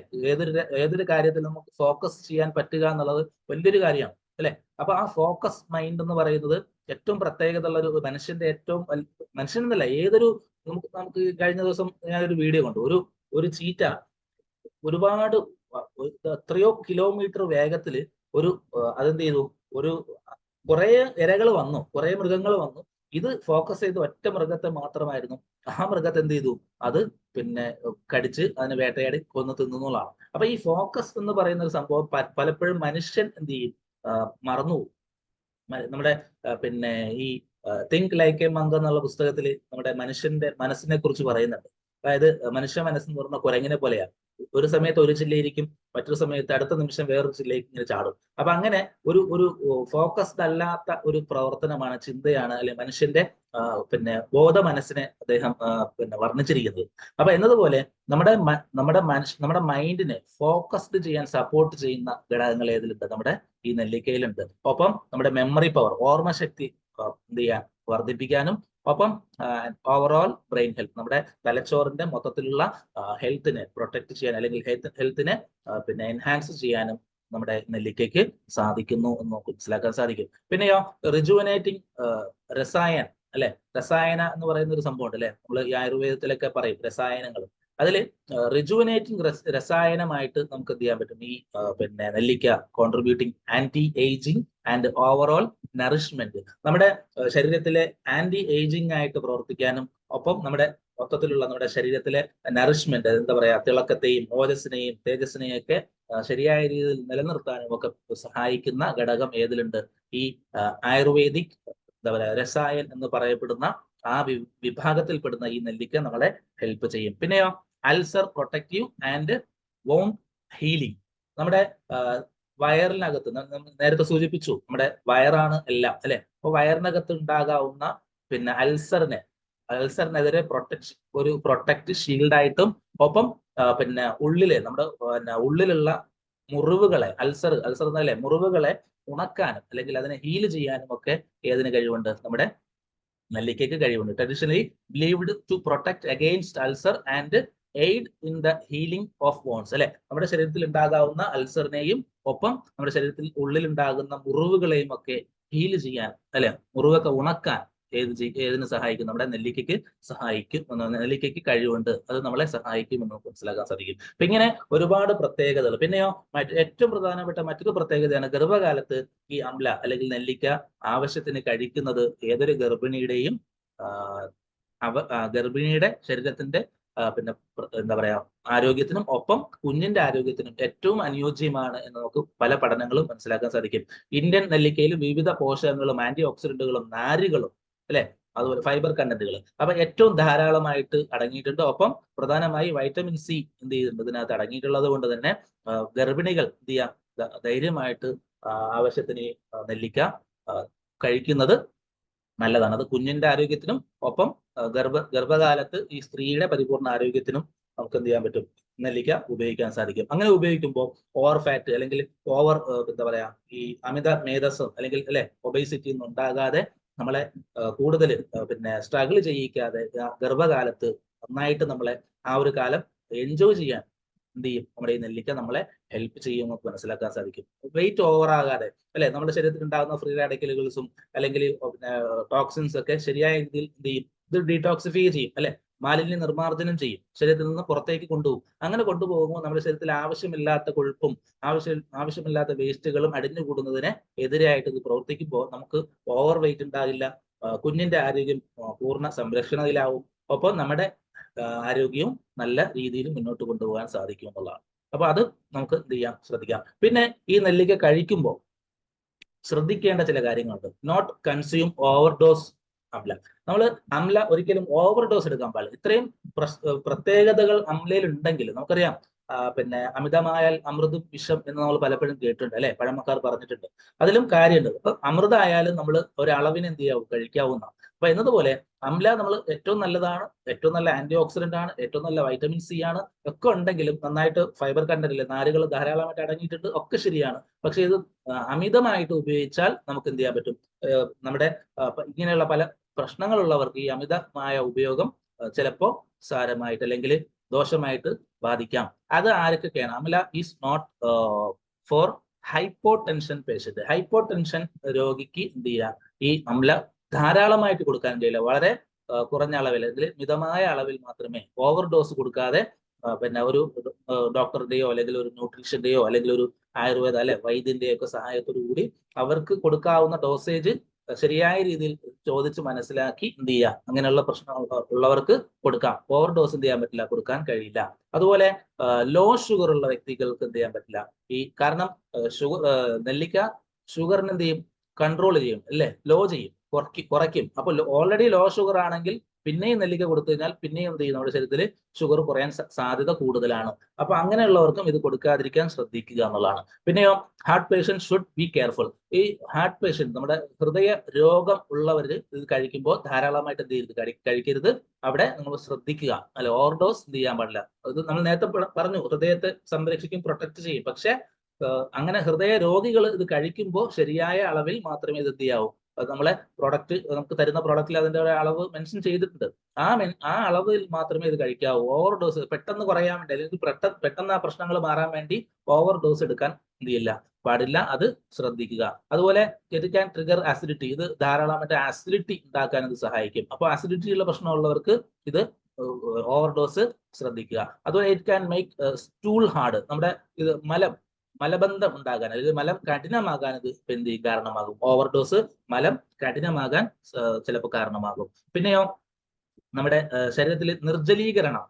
ഏതൊരു കാര്യത്തിൽ നമുക്ക് ഫോക്കസ് ചെയ്യാൻ പറ്റുക എന്നുള്ളത് വലിയൊരു കാര്യമാണ്, അല്ലെ. അപ്പൊ ആ ഫോക്കസ് മൈൻഡ് എന്ന് പറയുന്നത് ഏറ്റവും പ്രത്യേകത ഉള്ള ഒരു മനുഷ്യന്റെ ഏറ്റവും മനുഷ്യൻ എന്നല്ല, ഏതൊരു നമുക്ക് കഴിഞ്ഞ ദിവസം ഞാനൊരു വീഡിയോ കണ്ടു. ഒരു ചീറ്റ ഒരുപാട് എത്രയോ കിലോമീറ്റർ വേഗത്തിൽ അതെന്ത് ചെയ്തു, കുറെ ഇരകൾ വന്നു, കുറെ മൃഗങ്ങൾ വന്നു. ഇത് ഫോക്കസ് ചെയ്ത് ഒറ്റ മൃഗത്തെ മാത്രമായിരുന്നു. ആ മൃഗത്തെ എന്ത് ചെയ്തു, അത് പിന്നെ കടിച്ച് അതിനെ വേട്ടയാടി കൊന്നു തിന്നുന്നതാണ്. അപ്പൊ ഈ ഫോക്കസ് എന്ന് പറയുന്ന ഒരു സംഭവം പലപ്പോഴും മനുഷ്യൻ എന്ത് ചെയ്യും, മറന്നു. നമ്മുടെ പിന്നെ ഈ തിങ്ക് ലൈക്ക് എ മങ്ക് എന്നുള്ള പുസ്തകത്തിൽ നമ്മുടെ മനുഷ്യന്റെ മനസ്സിനെ കുറിച്ച് പറയുന്നുണ്ട്. അതായത് മനുഷ്യ മനസ്സെന്ന് പറഞ്ഞ കുരങ്ങിനെ പോലെയാണ്. ഒരു സമയത്ത് ഒരു ജില്ലയിരിക്കും, മറ്റൊരു സമയത്ത് അടുത്ത നിമിഷം വേറൊരു ജില്ലയ്ക്ക് ഇങ്ങനെ ചാടും. അപ്പൊ അങ്ങനെ ഒരു ഫോക്കസ്ഡ് അല്ലാത്ത ഒരു പ്രവർത്തനമാണ്, ചിന്തയാണ്, അല്ലെ മനുഷ്യന്റെ പിന്നെ ബോധ മനസ്സിനെ അദ്ദേഹം പിന്നെ വർണ്ണിച്ചിരിക്കുന്നത്. അപ്പൊ എന്നതുപോലെ നമ്മുടെ മൈൻഡിനെ ഫോക്കസ്ഡ് ചെയ്യാൻ സപ്പോർട്ട് ചെയ്യുന്ന ഘടകങ്ങൾ ഏതിലുണ്ട്, നമ്മുടെ ഈ നെല്ലിക്കയിലുണ്ട്. ഒപ്പം നമ്മുടെ മെമ്മറി പവർ, ഓർമ്മശക്തി എന്ത് ചെയ്യാൻ, വർദ്ധിപ്പിക്കാനും, ഒപ്പം ഓവറോൾ ബ്രെയിൻ ഹെൽത്ത്, നമ്മുടെ തലച്ചോറിന്റെ മൊത്തത്തിലുള്ള ഹെൽത്തിനെ പ്രൊട്ടക്ട് ചെയ്യാൻ, അല്ലെങ്കിൽ ഹെൽത്തിനെ പിന്നെ എൻഹാൻസ് ചെയ്യാനും നമ്മുടെ നെല്ലിക്കയ്ക്ക് സാധിക്കുന്നു എന്ന് നമുക്ക് മനസ്സിലാക്കാൻ സാധിക്കും. പിന്നെയോ റിജുവനേറ്റിംഗ് രസായൻ, അല്ലെ, രസായന എന്ന് പറയുന്ന ഒരു സംഭവം ഉണ്ട്, അല്ലെ, നമ്മൾ ഈ ആയുർവേദത്തിലൊക്കെ പറയും രസായനങ്ങൾ. അതിൽ റിജുവനേറ്റിംഗ് രസായനമായിട്ട് നമുക്ക് എന്ത് ചെയ്യാൻ പറ്റും, ഈ പിന്നെ നെല്ലിക്ക contributing anti ageing and overall nourishment, നമ്മുടെ ശരീരത്തിലെ ആന്റി ഏജിങ് ആയിട്ട് പ്രവർത്തിക്കാനും, ഒപ്പം നമ്മുടെ മൊത്തത്തിലുള്ള നമ്മുടെ ശരീരത്തിലെ നറിഷ്മെന്റ്, എന്താ പറയാ, തിളക്കത്തെയും ഓജസ്സിനെയും തേജസ്സിനെയും ഒക്കെ ശരിയായ രീതിയിൽ നിലനിർത്താനും ഒക്കെ സഹായിക്കുന്ന ഘടകം ഏതിലുണ്ട്, ഈ ആയുർവേദിക് എന്താ പറയാ രസായൻ എന്ന് പറയപ്പെടുന്ന ആ വിഭാഗത്തിൽപ്പെടുന്ന ഈ നെല്ലിക്ക നമ്മളെ ഹെൽപ്പ് ചെയ്യും. പിന്നെയോ ulcer protective and wound healing, നമ്മുടെ വയറിനകത്ത് നേരത്തെ സൂചിപ്പിച്ചു, നമ്മുടെ വയറാണ് എല്ലാം, അല്ലെ. അപ്പൊ വയറിനകത്ത് ഉണ്ടാകാവുന്ന പിന്നെ അൾസറിനെതിരെ പ്രൊട്ടക്ട് ഷീൽഡായിട്ടും, ഒപ്പം പിന്നെ നമ്മുടെ ഉള്ളിലുള്ള മുറിവുകളെ, അൾസർ എന്നല്ലേ, മുറിവുകളെ ഉണക്കാനും അല്ലെങ്കിൽ അതിനെ ഹീൽ ചെയ്യാനും ഒക്കെ ഏതിന് കഴിവുണ്ട്, നമ്മുടെ നെല്ലിക്കയ്ക്ക് കഴിവുണ്ട്. Traditionally believed to protect against ulcer and aid in the healing of bones, അല്ലെ, നമ്മുടെ ശരീരത്തിൽ ഉണ്ടാകാവുന്ന അൾസറിനെയും, ഒപ്പം നമ്മുടെ ശരീരത്തിൽ ഉള്ളിൽ ഉണ്ടാകുന്ന മുറിവുകളെയും ഒക്കെ ഹീൽ ചെയ്യാൻ, അല്ലെ, മുറിവൊക്കെ ഉണക്കാൻ ഏതിന് സഹായിക്കും, നമ്മുടെ നെല്ലിക്കയ്ക്ക് സഹായിക്കും. നെല്ലിക്കയ്ക്ക് കഴിവുണ്ട്, അത് നമ്മളെ സഹായിക്കും എന്ന് നമുക്ക് മനസ്സിലാക്കാൻ സാധിക്കും. അപ്പൊ ഇങ്ങനെ ഒരുപാട് പ്രത്യേകതകൾ. പിന്നെയോ ഏറ്റവും പ്രധാനപ്പെട്ട മറ്റൊരു പ്രത്യേകതയാണ് ഗർഭകാലത്ത് ഈ അംല അല്ലെങ്കിൽ നെല്ലിക്ക ആവശ്യത്തിന് കഴിക്കുന്നത് ഏതൊരു ഗർഭിണിയുടെയും ഗർഭിണിയുടെ ശരീരത്തിന്റെ പിന്നെ എന്താ പറയാ ആരോഗ്യത്തിനും, ഒപ്പം കുഞ്ഞിന്റെ ആരോഗ്യത്തിനും ഏറ്റവും അനുയോജ്യമാണ് എന്ന് നമുക്ക് പല പഠനങ്ങളും മനസ്സിലാക്കാൻ സാധിക്കും. ഇന്ത്യൻ നെല്ലിക്കയിൽ വിവിധ പോഷകങ്ങളും ആന്റി ഓക്സിഡന്റുകളും നാരുകളും, അല്ലെ, അതുപോലെ ഫൈബർ കണ്ടന്റുകൾ അപ്പൊ ഏറ്റവും ധാരാളമായിട്ട് അടങ്ങിയിട്ടുണ്ട്. ഒപ്പം പ്രധാനമായി വൈറ്റമിൻ സി എന്ത് ചെയ്തിട്ടുണ്ട്, ഇതിനകത്ത് അടങ്ങിയിട്ടുള്ളത് കൊണ്ട് തന്നെ ഗർഭിണികൾ എന്ത് ചെയ്യാം, ധൈര്യമായിട്ട് ആവശ്യത്തിന് നെല്ലിക്ക കഴിക്കുന്നത് നല്ലതാണ്. അത് കുഞ്ഞിന്റെ ആരോഗ്യത്തിനും, ഒപ്പം ഗർഭകാലത്ത് ഈ സ്ത്രീയുടെ പരിപൂർണ്ണ ആരോഗ്യത്തിനും നമുക്ക് എന്ത് ചെയ്യാൻ പറ്റും, നെല്ലിക്ക ഉപയോഗിക്കാൻ സാധിക്കും. അങ്ങനെ ഉപയോഗിക്കുമ്പോൾ ഓവർ ഫാറ്റ് അല്ലെങ്കിൽ ഓവർ എന്താ പറയാ ഈ അമിത മേധസ് അല്ലെങ്കിൽ അല്ലെ ഒബേസിറ്റി ഒന്നും ഉണ്ടാകാതെ നമ്മളെ കൂടുതൽ പിന്നെ സ്ട്രഗിൾ ചെയ്യിക്കാതെ ഗർഭകാലത്ത് നന്നായിട്ട് നമ്മളെ ആ ഒരു കാലം എൻജോയ് ചെയ്യാൻ എന്ത് ചെയ്യും, നമ്മുടെ ഈ നെല്ലിക്ക നമ്മളെ ഹെൽപ്പ് ചെയ്യും നമുക്ക് മനസ്സിലാക്കാൻ സാധിക്കും. വെയിറ്റ് ഓവർ ആകാതെ, അല്ലെ, നമ്മുടെ ശരീരത്തിൽ ഉണ്ടാകുന്ന ഫ്രീ റാഡിക്കലുകൾസും അല്ലെങ്കിൽ ടോക്സിൻസ് ഒക്കെ ശരിയായ രീതിയിൽ എന്ത് ചെയ്യും, ഇത് ഡീടോക്സിഫൈ ചെയ്യും, അല്ലെ, മാലിന്യ നിർമ്മാർജ്ജനം ചെയ്യും, ശരീരത്തിൽ നിന്ന് പുറത്തേക്ക് കൊണ്ടുപോകും. അങ്ങനെ കൊണ്ടുപോകുമ്പോൾ നമ്മുടെ ശരീരത്തിൽ ആവശ്യമില്ലാത്ത കൊഴുപ്പും ആവശ്യമില്ലാത്ത വേസ്റ്റുകളും അടിഞ്ഞുകൂടുന്നതിനെ എതിരായിട്ട് ഇത് പ്രവർത്തിക്കുമ്പോൾ നമുക്ക് ഓവർ വെയിറ്റ് ഉണ്ടാകില്ല, കുഞ്ഞിന്റെ ആരോഗ്യം പൂർണ്ണ സംരക്ഷണയിലാവും, ഒപ്പം നമ്മുടെ ആരോഗ്യവും നല്ല രീതിയിൽ മുന്നോട്ട് കൊണ്ടുപോകാൻ സാധിക്കും എന്നുള്ളതാണ്. അപ്പൊ അത് നമുക്ക് എന്ത് ചെയ്യാം, ശ്രദ്ധിക്കാം. പിന്നെ ഈ നെല്ലിക്ക കഴിക്കുമ്പോൾ ശ്രദ്ധിക്കേണ്ട ചില കാര്യങ്ങളുണ്ട്. Not consume overdose amla. നമ്മൾ അംല ഒരിക്കലും ഓവർഡോസ് എടുക്കാൻ പാടില്ല. ഇത്രയും പ്രത്യേകതകൾ അംലയിൽ ഉണ്ടെങ്കിൽ നമുക്കറിയാം, പിന്നെ അമിതമായാൽ അമൃതും വിഷം എന്ന് നമ്മൾ പലപ്പോഴും കേട്ടിട്ടുണ്ട്, അല്ലെ, പഴമക്കാർ പറഞ്ഞിട്ടുണ്ട്. അതിലും കാര്യമുണ്ട്. അപ്പൊ അമൃതമായാലും നമ്മൾ ഒരളവിന് എന്ത് ചെയ്യാവും, കഴിക്കാവുന്ന. അപ്പൊ എന്നതുപോലെ അംല നമ്മൾ ഏറ്റവും നല്ലതാണ്, ഏറ്റവും നല്ല ആന്റി ഓക്സിഡന്റ് ആണ്, ഏറ്റവും നല്ല വൈറ്റമിൻ സി ആണ്, ഒക്കെ ഉണ്ടെങ്കിലും നന്നായിട്ട് ഫൈബർ കണ്ടന്റ് നാരുകൾ ധാരാളമായിട്ട് അടങ്ങിയിട്ടുണ്ട്, ഒക്കെ ശരിയാണ്. പക്ഷെ ഇത് അമിതമായിട്ട് ഉപയോഗിച്ചാൽ നമുക്ക് എന്ത് ചെയ്യാൻ പറ്റും? നമ്മുടെ ഇങ്ങനെയുള്ള പല പ്രശ്നങ്ങളുള്ളവർക്ക് ഈ അമിതമായ ഉപയോഗം ചിലപ്പോൾ സാരമായിട്ട് അല്ലെങ്കിൽ ദോഷമായിട്ട് ബാധിക്കാം. അത് ആർക്കൊക്കെയാണ്? Amla is not for hypotension patient. Hypotension രോഗിക്ക് എന്ത് ചെയ്യുക? ഈ അമല ധാരാളമായിട്ട് കൊടുക്കാൻ കഴിയില്ല. വളരെ കുറഞ്ഞ അളവിൽ, ഇതിൽ മിതമായ അളവിൽ മാത്രമേ, ഓവർ ഡോസ് കൊടുക്കാതെ പിന്നെ ഒരു ഡോക്ടറുടെയോ അല്ലെങ്കിൽ ഒരു ന്യൂട്രീഷന്റെയോ അല്ലെങ്കിൽ ഒരു ആയുർവേദ അല്ലെ വൈദ്യന്റെയോ ഒക്കെ സഹായത്തോടു കൂടി അവർക്ക് കൊടുക്കാവുന്ന ഡോസേജ് ശരിയായ രീതിയിൽ ചോദിച്ച് മനസ്സിലാക്കി എന്ത് ചെയ്യുക? അങ്ങനെയുള്ള പ്രശ്നങ്ങൾ ഉള്ളവർക്ക് കൊടുക്കാം. ഓവർ ഡോസ് എന്ത് ചെയ്യാൻ പറ്റില്ല, കൊടുക്കാൻ കഴിയില്ല. അതുപോലെ ലോ ഷുഗർ ഉള്ള വ്യക്തികൾക്ക് എന്ത് ചെയ്യാൻ പറ്റില്ല. കാരണം ഷുഗർ നെല്ലിക്ക ഷുഗറിന് എന്ത് ചെയ്യും? കൺട്രോൾ ചെയ്യും അല്ലെ, ലോ ചെയ്യും, കുറയ്ക്കും. അപ്പൊ ഓൾറെഡി ലോ ഷുഗർ ആണെങ്കിൽ പിന്നെയും നെല്ലിക്ക കൊടുത്തു കഴിഞ്ഞാൽ പിന്നെയും എന്ത് ചെയ്യും? നമ്മുടെ ശരീരത്തിൽ ഷുഗർ കുറയാൻ സാധ്യത കൂടുതലാണ്. അപ്പൊ അങ്ങനെയുള്ളവർക്കും ഇത് കൊടുക്കാതിരിക്കാൻ ശ്രദ്ധിക്കുക എന്നുള്ളതാണ്. പിന്നെയോ heart patient should be careful. ഈ ഹാർട്ട് പേഷ്യന്റ്, നമ്മുടെ ഹൃദയ രോഗം ഉള്ളവര് ഇത് കഴിക്കുമ്പോൾ ധാരാളമായിട്ട് എന്ത് ചെയ്യരുത്? കഴിക്കരുത്. അവിടെ നമ്മൾ ശ്രദ്ധിക്കുക. അല്ല, ഓവർഡോസ് എന്ത് ചെയ്യാൻ പാടില്ല. അത് നമ്മൾ നേരത്തെ പറഞ്ഞു, ഹൃദയത്തെ സംരക്ഷിക്കും, പ്രൊട്ടക്ട് ചെയ്യും. പക്ഷെ അങ്ങനെ ഹൃദയ രോഗികൾ ഇത് കഴിക്കുമ്പോൾ ശരിയായ അളവിൽ മാത്രമേ ഇത് എന്ത് ചെയ്യാവൂ. നമ്മളെ പ്രൊഡക്റ്റ്, നമുക്ക് തരുന്ന പ്രൊഡക്റ്റിൽ അതിന്റെ ഒരു അളവ് മെൻഷൻ ചെയ്തിട്ടുണ്ട്. ആ അളവിൽ മാത്രമേ ഇത് കഴിക്കാവൂ. ഓവർ ഡോസ് പെട്ടെന്ന് കുറയാൻ വേണ്ടി അല്ലെങ്കിൽ പെട്ടെന്ന് ആ പ്രശ്നങ്ങൾ മാറാൻ വേണ്ടി ഓവർ ഡോസ് എടുക്കാൻ എന്ത് ചെയ്യില്ല, പാടില്ല. അത് ശ്രദ്ധിക്കുക. അതുപോലെ ഇറ്റ് ക്യാൻ ട്രിഗർ ആസിഡിറ്റി. ഇത് ധാരാളമായിട്ട് ആസിഡിറ്റി ഉണ്ടാക്കാൻ ഇത് സഹായിക്കും. അപ്പോൾ ആസിഡിറ്റി ഉള്ള പ്രശ്നമുള്ളവർക്ക് ഇത് ഓവർ ഡോസ് ശ്രദ്ധിക്കുക. അതുപോലെ it can make stool hard. നമ്മുടെ ഇത് മലബന്ധം ഉണ്ടാകാൻ, അല്ലെങ്കിൽ മലം കഠിനമാകാൻ ഇത് എന്ത് ചെയ്യും? കാരണമാകും. ഓവർഡോസ് മലം കഠിനമാകാൻ ചിലപ്പോൾ കാരണമാകും. പിന്നെയോ നമ്മുടെ ശരീരത്തിൽ നിർജ്ജലീകരണം,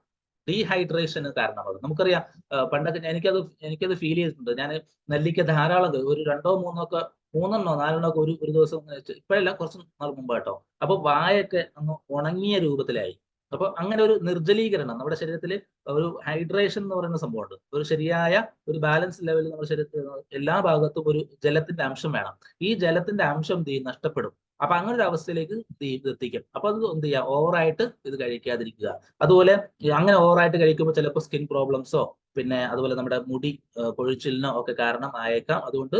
ഡീഹൈഡ്രേഷന് കാരണമാകും. നമുക്കറിയാം, പണ്ടൊക്കെ എനിക്കത് ഫീൽ ചെയ്തിട്ടുണ്ട്. ഞാൻ നെല്ലിക്ക ധാരാളം ഒരു 3 4 ഒരു ദിവസം, ഇപ്പോഴല്ല, കുറച്ച് നാൾ മുമ്പ് കേട്ടോ. അപ്പൊ വായൊക്കെ അങ്ങ് ഉണങ്ങിയ രൂപത്തിലായി. അപ്പൊ അങ്ങനെ ഒരു നിർജ്ജലീകരണം, നമ്മുടെ ശരീരത്തിൽ ഒരു ഹൈഡ്രേഷൻ എന്ന് പറയുന്ന സംഭവമുണ്ട്. ഒരു ശരിയായ ഒരു ബാലൻസ് ലെവലിൽ നമ്മുടെ ശരീരത്തിൽ എല്ലാ ഭാഗത്തും ഒരു ജലത്തിന്റെ അംശം വേണം. ഈ ജലത്തിന്റെ അംശം എന്ത് ചെയ്യും? നഷ്ടപ്പെടും. അപ്പൊ അങ്ങനെ ഒരു അവസ്ഥയിലേക്ക് എത്തിക്കും. അപ്പൊ അത് എന്ത് ചെയ്യുക? ഓവറായിട്ട് ഇത് കഴിക്കാതിരിക്കുക. അതുപോലെ അങ്ങനെ ഓവറായിട്ട് കഴിക്കുമ്പോൾ ചിലപ്പോൾ സ്കിൻ പ്രോബ്ലംസോ പിന്നെ അതുപോലെ നമ്മുടെ മുടി പൊഴിച്ചിലിനോ ഒക്കെ കാരണം ആയേക്കാം. അതുകൊണ്ട്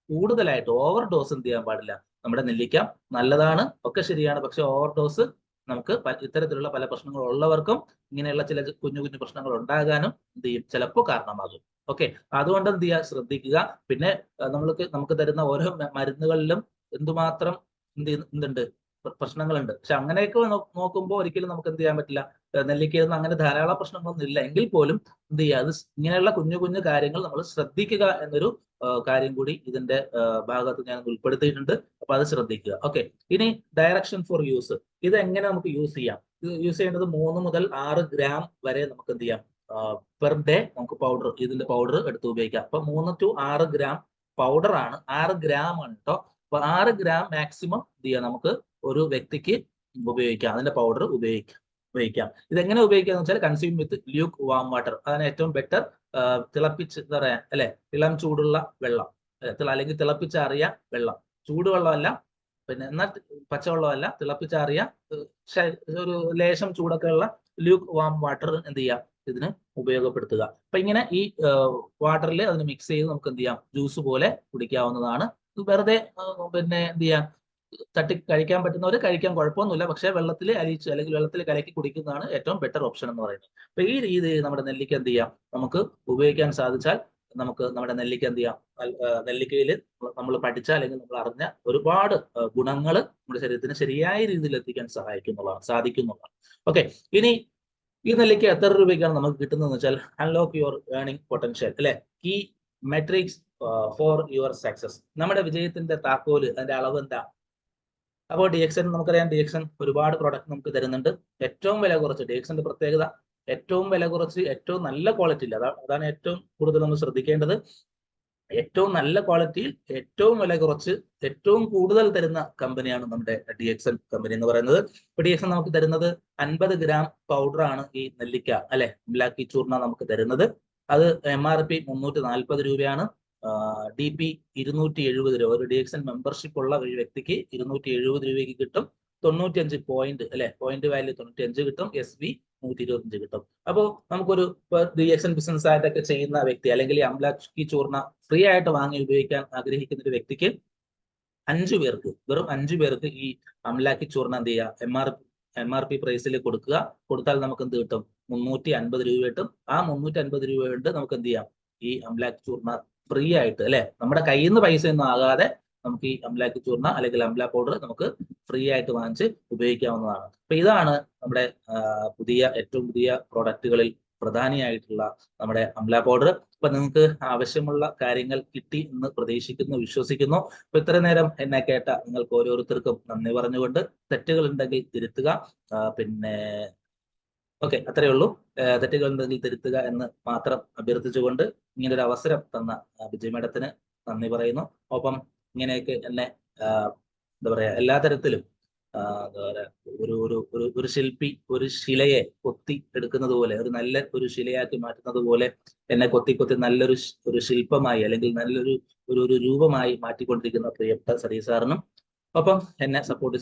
കൂടുതലായിട്ട് ഓവർ ഡോസ് എന്ത് ചെയ്യാൻ പാടില്ല. നമ്മുടെ നെല്ലിക്ക നല്ലതാണ്, ഒക്കെ ശരിയാണ്. പക്ഷെ ഓവർ ഡോസ് നമുക്ക് ഇത്തരത്തിലുള്ള പല പ്രശ്നങ്ങൾ ഉള്ളവർക്കും ഇങ്ങനെയുള്ള ചില കുഞ്ഞു കുഞ്ഞു പ്രശ്നങ്ങൾ ഉണ്ടാകാനും എന്ത് ചെയ്യും? ചിലപ്പോൾ കാരണമാകും. ഓക്കെ, അതുകൊണ്ട് എന്ത് ചെയ്യുക? ശ്രദ്ധിക്കുക. പിന്നെ നമുക്ക് തരുന്ന ഓരോ മരുന്നുകളിലും എന്തുമാത്രം എന്തുണ്ട്? പ്രശ്നങ്ങളുണ്ട്. പക്ഷെ അങ്ങനെയൊക്കെ നോക്കുമ്പോൾ ഒരിക്കലും നമുക്ക് എന്ത് ചെയ്യാൻ പറ്റില്ല. നെല്ലിക്കയിൽ നിന്ന് അങ്ങനെ ധാരാളം പ്രശ്നങ്ങളൊന്നും ഇല്ല എങ്കിൽ പോലും എന്ത് ചെയ്യുക? അത് ഇങ്ങനെയുള്ള കുഞ്ഞു കുഞ്ഞു കാര്യങ്ങൾ നമ്മൾ ശ്രദ്ധിക്കുക എന്നൊരു കാര്യം കൂടി ഇതിന്റെ ഭാഗത്ത് ഞാൻ ഉൾപ്പെടുത്തിയിട്ടുണ്ട്. അപ്പൊ അത് ശ്രദ്ധിക്കുക. ഓക്കെ, ഇനി ഡയറക്ഷൻ ഫോർ യൂസ്. ഇത് എങ്ങനെ നമുക്ക് യൂസ് ചെയ്യാം? ഇത് യൂസ് ചെയ്യേണ്ടത് 3 മുതൽ 6 ഗ്രാം വരെ നമുക്ക് എന്ത് ചെയ്യാം? പെർ ഡേ നമുക്ക് ഇതിന്റെ പൗഡർ എടുത്ത് ഉപയോഗിക്കാം. അപ്പൊ 3 to 6 ഗ്രാം പൗഡർ ആണ്, 6 ഗ്രാം ആണ് കേട്ടോ. അപ്പൊ 6 ഗ്രാം മാക്സിമം എന്ത് ചെയ്യാം? നമുക്ക് ഒരു വ്യക്തിക്ക് ഉപയോഗിക്കാം. അതിന്റെ പൗഡർ ഉപയോഗിക്കാം. ഇതെങ്ങനെ ഉപയോഗിക്കാന്ന് വെച്ചാൽ കൺസ്യൂം വിത്ത് ല്യൂക്ക് വാം വാട്ടർ. അതാണ് ഏറ്റവും ബെറ്റർ. തിളപ്പിച്ച് എന്താ പറയാ അല്ലെ, ഇളം ചൂടുള്ള വെള്ളം, അല്ലെങ്കിൽ തിളപ്പിച്ചാറിയ വെള്ളം. ചൂടുവെള്ളമല്ല, പിന്നെ എന്നാൽ പച്ചവെള്ളമല്ല, തിളപ്പിച്ചാറിയ ഒരു ലേശം ചൂടൊക്കെ ഉള്ള ല്യൂക്ക് വാം വാട്ടർ എന്ത് ചെയ്യാം? ഇതിന് ഉപയോഗപ്പെടുത്തുക. അപ്പൊ ഇങ്ങനെ ഈ വാട്ടറിൽ അതിന് മിക്സ് ചെയ്ത് നമുക്ക് എന്ത് ചെയ്യാം? ജ്യൂസ് പോലെ കുടിക്കാവുന്നതാണ്. വെറുതെ പിന്നെ എന്ത് ചെയ്യാം? കഴിക്കാൻ പറ്റുന്നവർ കഴിക്കാൻ കുഴപ്പമൊന്നുമില്ല. പക്ഷെ വെള്ളത്തിൽ അലിയിച്ച് അല്ലെങ്കിൽ വെള്ളത്തിൽ കലക്കി കുടിക്കുന്നതാണ് ഏറ്റവും ബെറ്റർ ഓപ്ഷൻ എന്ന് പറയുന്നത്. അപ്പൊ ഈ രീതിയിൽ നമ്മുടെ നെല്ലിക്ക എന്ത് ചെയ്യാം? നമുക്ക് ഉപയോഗിക്കാൻ സാധിച്ചാൽ നമുക്ക് നമ്മുടെ നെല്ലിക്ക എന്ത് ചെയ്യാം? നെല്ലിക്കയിൽ നമ്മൾ പഠിച്ച അല്ലെങ്കിൽ നമ്മൾ അറിഞ്ഞ ഒരുപാട് ഗുണങ്ങൾ നമ്മുടെ ശരീരത്തിന് ശരിയായ രീതിയിൽ എത്തിക്കാൻ സാധിക്കുന്നതാണ്. ഓക്കെ, ഇനി ഈ നെല്ലിക്ക എത്ര രൂപയ്ക്കാണ് നമുക്ക് കിട്ടുന്നതെന്ന് വെച്ചാൽ അൺലോക്ക് യുവർ ഏർണിംഗ് പൊട്ടൻഷ്യൽ അല്ലെ, key metrics for your success. നമ്മുടെ വിജയത്തിന്റെ താക്കോല്, അതിന്റെ അളവ് എന്താ? അപ്പോൾ DXN നമുക്കറിയാം, DXN ഒരുപാട് പ്രോഡക്റ്റ് നമുക്ക് തരുന്നുണ്ട്. ഏറ്റവും വില കുറച്ച്, DXNന്റെ പ്രത്യേകത ഏറ്റവും വില കുറച്ച് ഏറ്റവും നല്ല ക്വാളിറ്റിയിൽ, അതാണ് ഏറ്റവും കൂടുതൽ നമ്മൾ ശ്രദ്ധിക്കേണ്ടത്. ഏറ്റവും നല്ല ക്വാളിറ്റിയിൽ ഏറ്റവും വില കുറച്ച് ഏറ്റവും കൂടുതൽ തരുന്ന കമ്പനിയാണ് നമ്മുടെ DXN കമ്പനി എന്ന് പറയുന്നത്. ഇപ്പൊ DXN നമുക്ക് തരുന്നത് 50 ഗ്രാം പൗഡർ ആണ് ഈ നെല്ലിക്ക അല്ലെ, ബ്ലാക്ക് ചൂർണ നമുക്ക് തരുന്നത്. അത് MRP 340 രൂപയാണ്. DP 270 രൂപ. ഒരു DXN മെമ്പർഷിപ്പ് ഉള്ള ഒരു വ്യക്തിക്ക് 270 രൂപയ്ക്ക് കിട്ടും. 95 പോയിന്റ് അല്ലെ, പോയിന്റ് വാല്യൂ 95 കിട്ടും, SV 125 കിട്ടും. അപ്പോൾ നമുക്കൊരു റിയാക്ഷൻ ബിസിനസ് ആയിട്ടൊക്കെ ചെയ്യുന്ന വ്യക്തി അല്ലെങ്കിൽ അമ്ലാക്കി ചൂർണ്ണ ഫ്രീ ആയിട്ട് വാങ്ങി ഉപയോഗിക്കാൻ ആഗ്രഹിക്കുന്ന ഒരു വ്യക്തിക്ക് 5 പേർക്ക്, വെറും 5 പേർക്ക് ഈ അമ്ലാക്കി ചൂർണ്ണ എന്ത് ചെയ്യുക, MRP പ്രൈസിൽ കൊടുത്താൽ നമുക്ക് എന്ത് കിട്ടും, 350 രൂപ കിട്ടും. ആ 350 രൂപ കൊണ്ട് നമുക്ക് എന്ത് ചെയ്യാം, ഈ അമ്ലാക്കി ചൂർണ്ണ ഫ്രീ ആയിട്ട് അല്ലെ, നമ്മുടെ കയ്യിൽ നിന്ന് പൈസ ഒന്നും ആകാതെ നമുക്ക് ഈ അമ്ലാക്കി ചൂർണ്ണ അല്ലെങ്കിൽ അമ്ല പൗഡർ നമുക്ക് ഫ്രീ ആയിട്ട് വാങ്ങിച്ച് ഉപയോഗിക്കാവുന്നതാണ്. അപ്പൊ ഇതാണ് നമ്മുടെ ഏറ്റവും പുതിയ പ്രോഡക്റ്റുകളിൽ പ്രധാനിയായിട്ടുള്ള നമ്മുടെ അമ്ല പൗഡർ. അപ്പൊ നിങ്ങൾക്ക് ആവശ്യമുള്ള കാര്യങ്ങൾ കിട്ടി എന്ന് പ്രതീക്ഷിക്കുന്നു, വിശ്വസിക്കുന്നു. അപ്പൊ ഇത്ര നേരം എന്നെ കേട്ട നിങ്ങൾക്ക് ഓരോരുത്തർക്കും നന്ദി പറഞ്ഞുകൊണ്ട്, തെറ്റുകൾ ഉണ്ടെങ്കിൽ തിരുത്തുക. പിന്നെ ഓക്കെ, അത്രയേ ഉള്ളൂ. തെറ്റുകൾ ഉണ്ടെങ്കിൽ തിരുത്തുക എന്ന് മാത്രം അഭ്യർത്ഥിച്ചുകൊണ്ട് ഇങ്ങനൊരു അവസരം തന്ന വിജയ മേഡത്തിന് നന്ദി പറയുന്നു. ഒപ്പം ഇങ്ങനെയൊക്കെ എന്നെ എന്താ പറയാ, എല്ലാ തരത്തിലും എന്താ പറയാ, ഒരു ശില്പി ഒരു ശിലയെ കൊത്തി എടുക്കുന്നത് പോലെ, ഒരു ശിലയാക്കി മാറ്റുന്നത് പോലെ എന്നെ കൊത്തി നല്ലൊരു ശില്പമായി അല്ലെങ്കിൽ നല്ലൊരു രൂപമായി മാറ്റിക്കൊണ്ടിരിക്കുന്ന പ്രിയപ്പെട്ട സരി സാറിനും, ഒപ്പം എന്നെ സപ്പോർട്ട്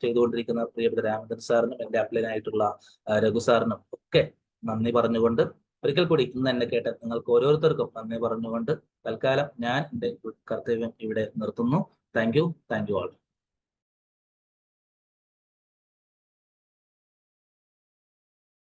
ചെയ്തുകൊണ്ടിരിക്കുന്ന പ്രിയപ്പെട്ട രാമചന്ദ്രൻ സാറിനും, എന്റെ അപ്ലൈനായിട്ടുള്ള രഘു സാറിനും ഒക്കെ നന്ദി പറഞ്ഞുകൊണ്ട്, ഒരിക്കൽ കൂടി ഇന്ന് എന്നെ കേട്ട നിങ്ങൾക്ക് ഓരോരുത്തർക്കും നന്ദി പറഞ്ഞുകൊണ്ട് തൽക്കാലം ഞാൻ എന്റെ കർത്തവ്യം ഇവിടെ നിർത്തുന്നു. Thank you all.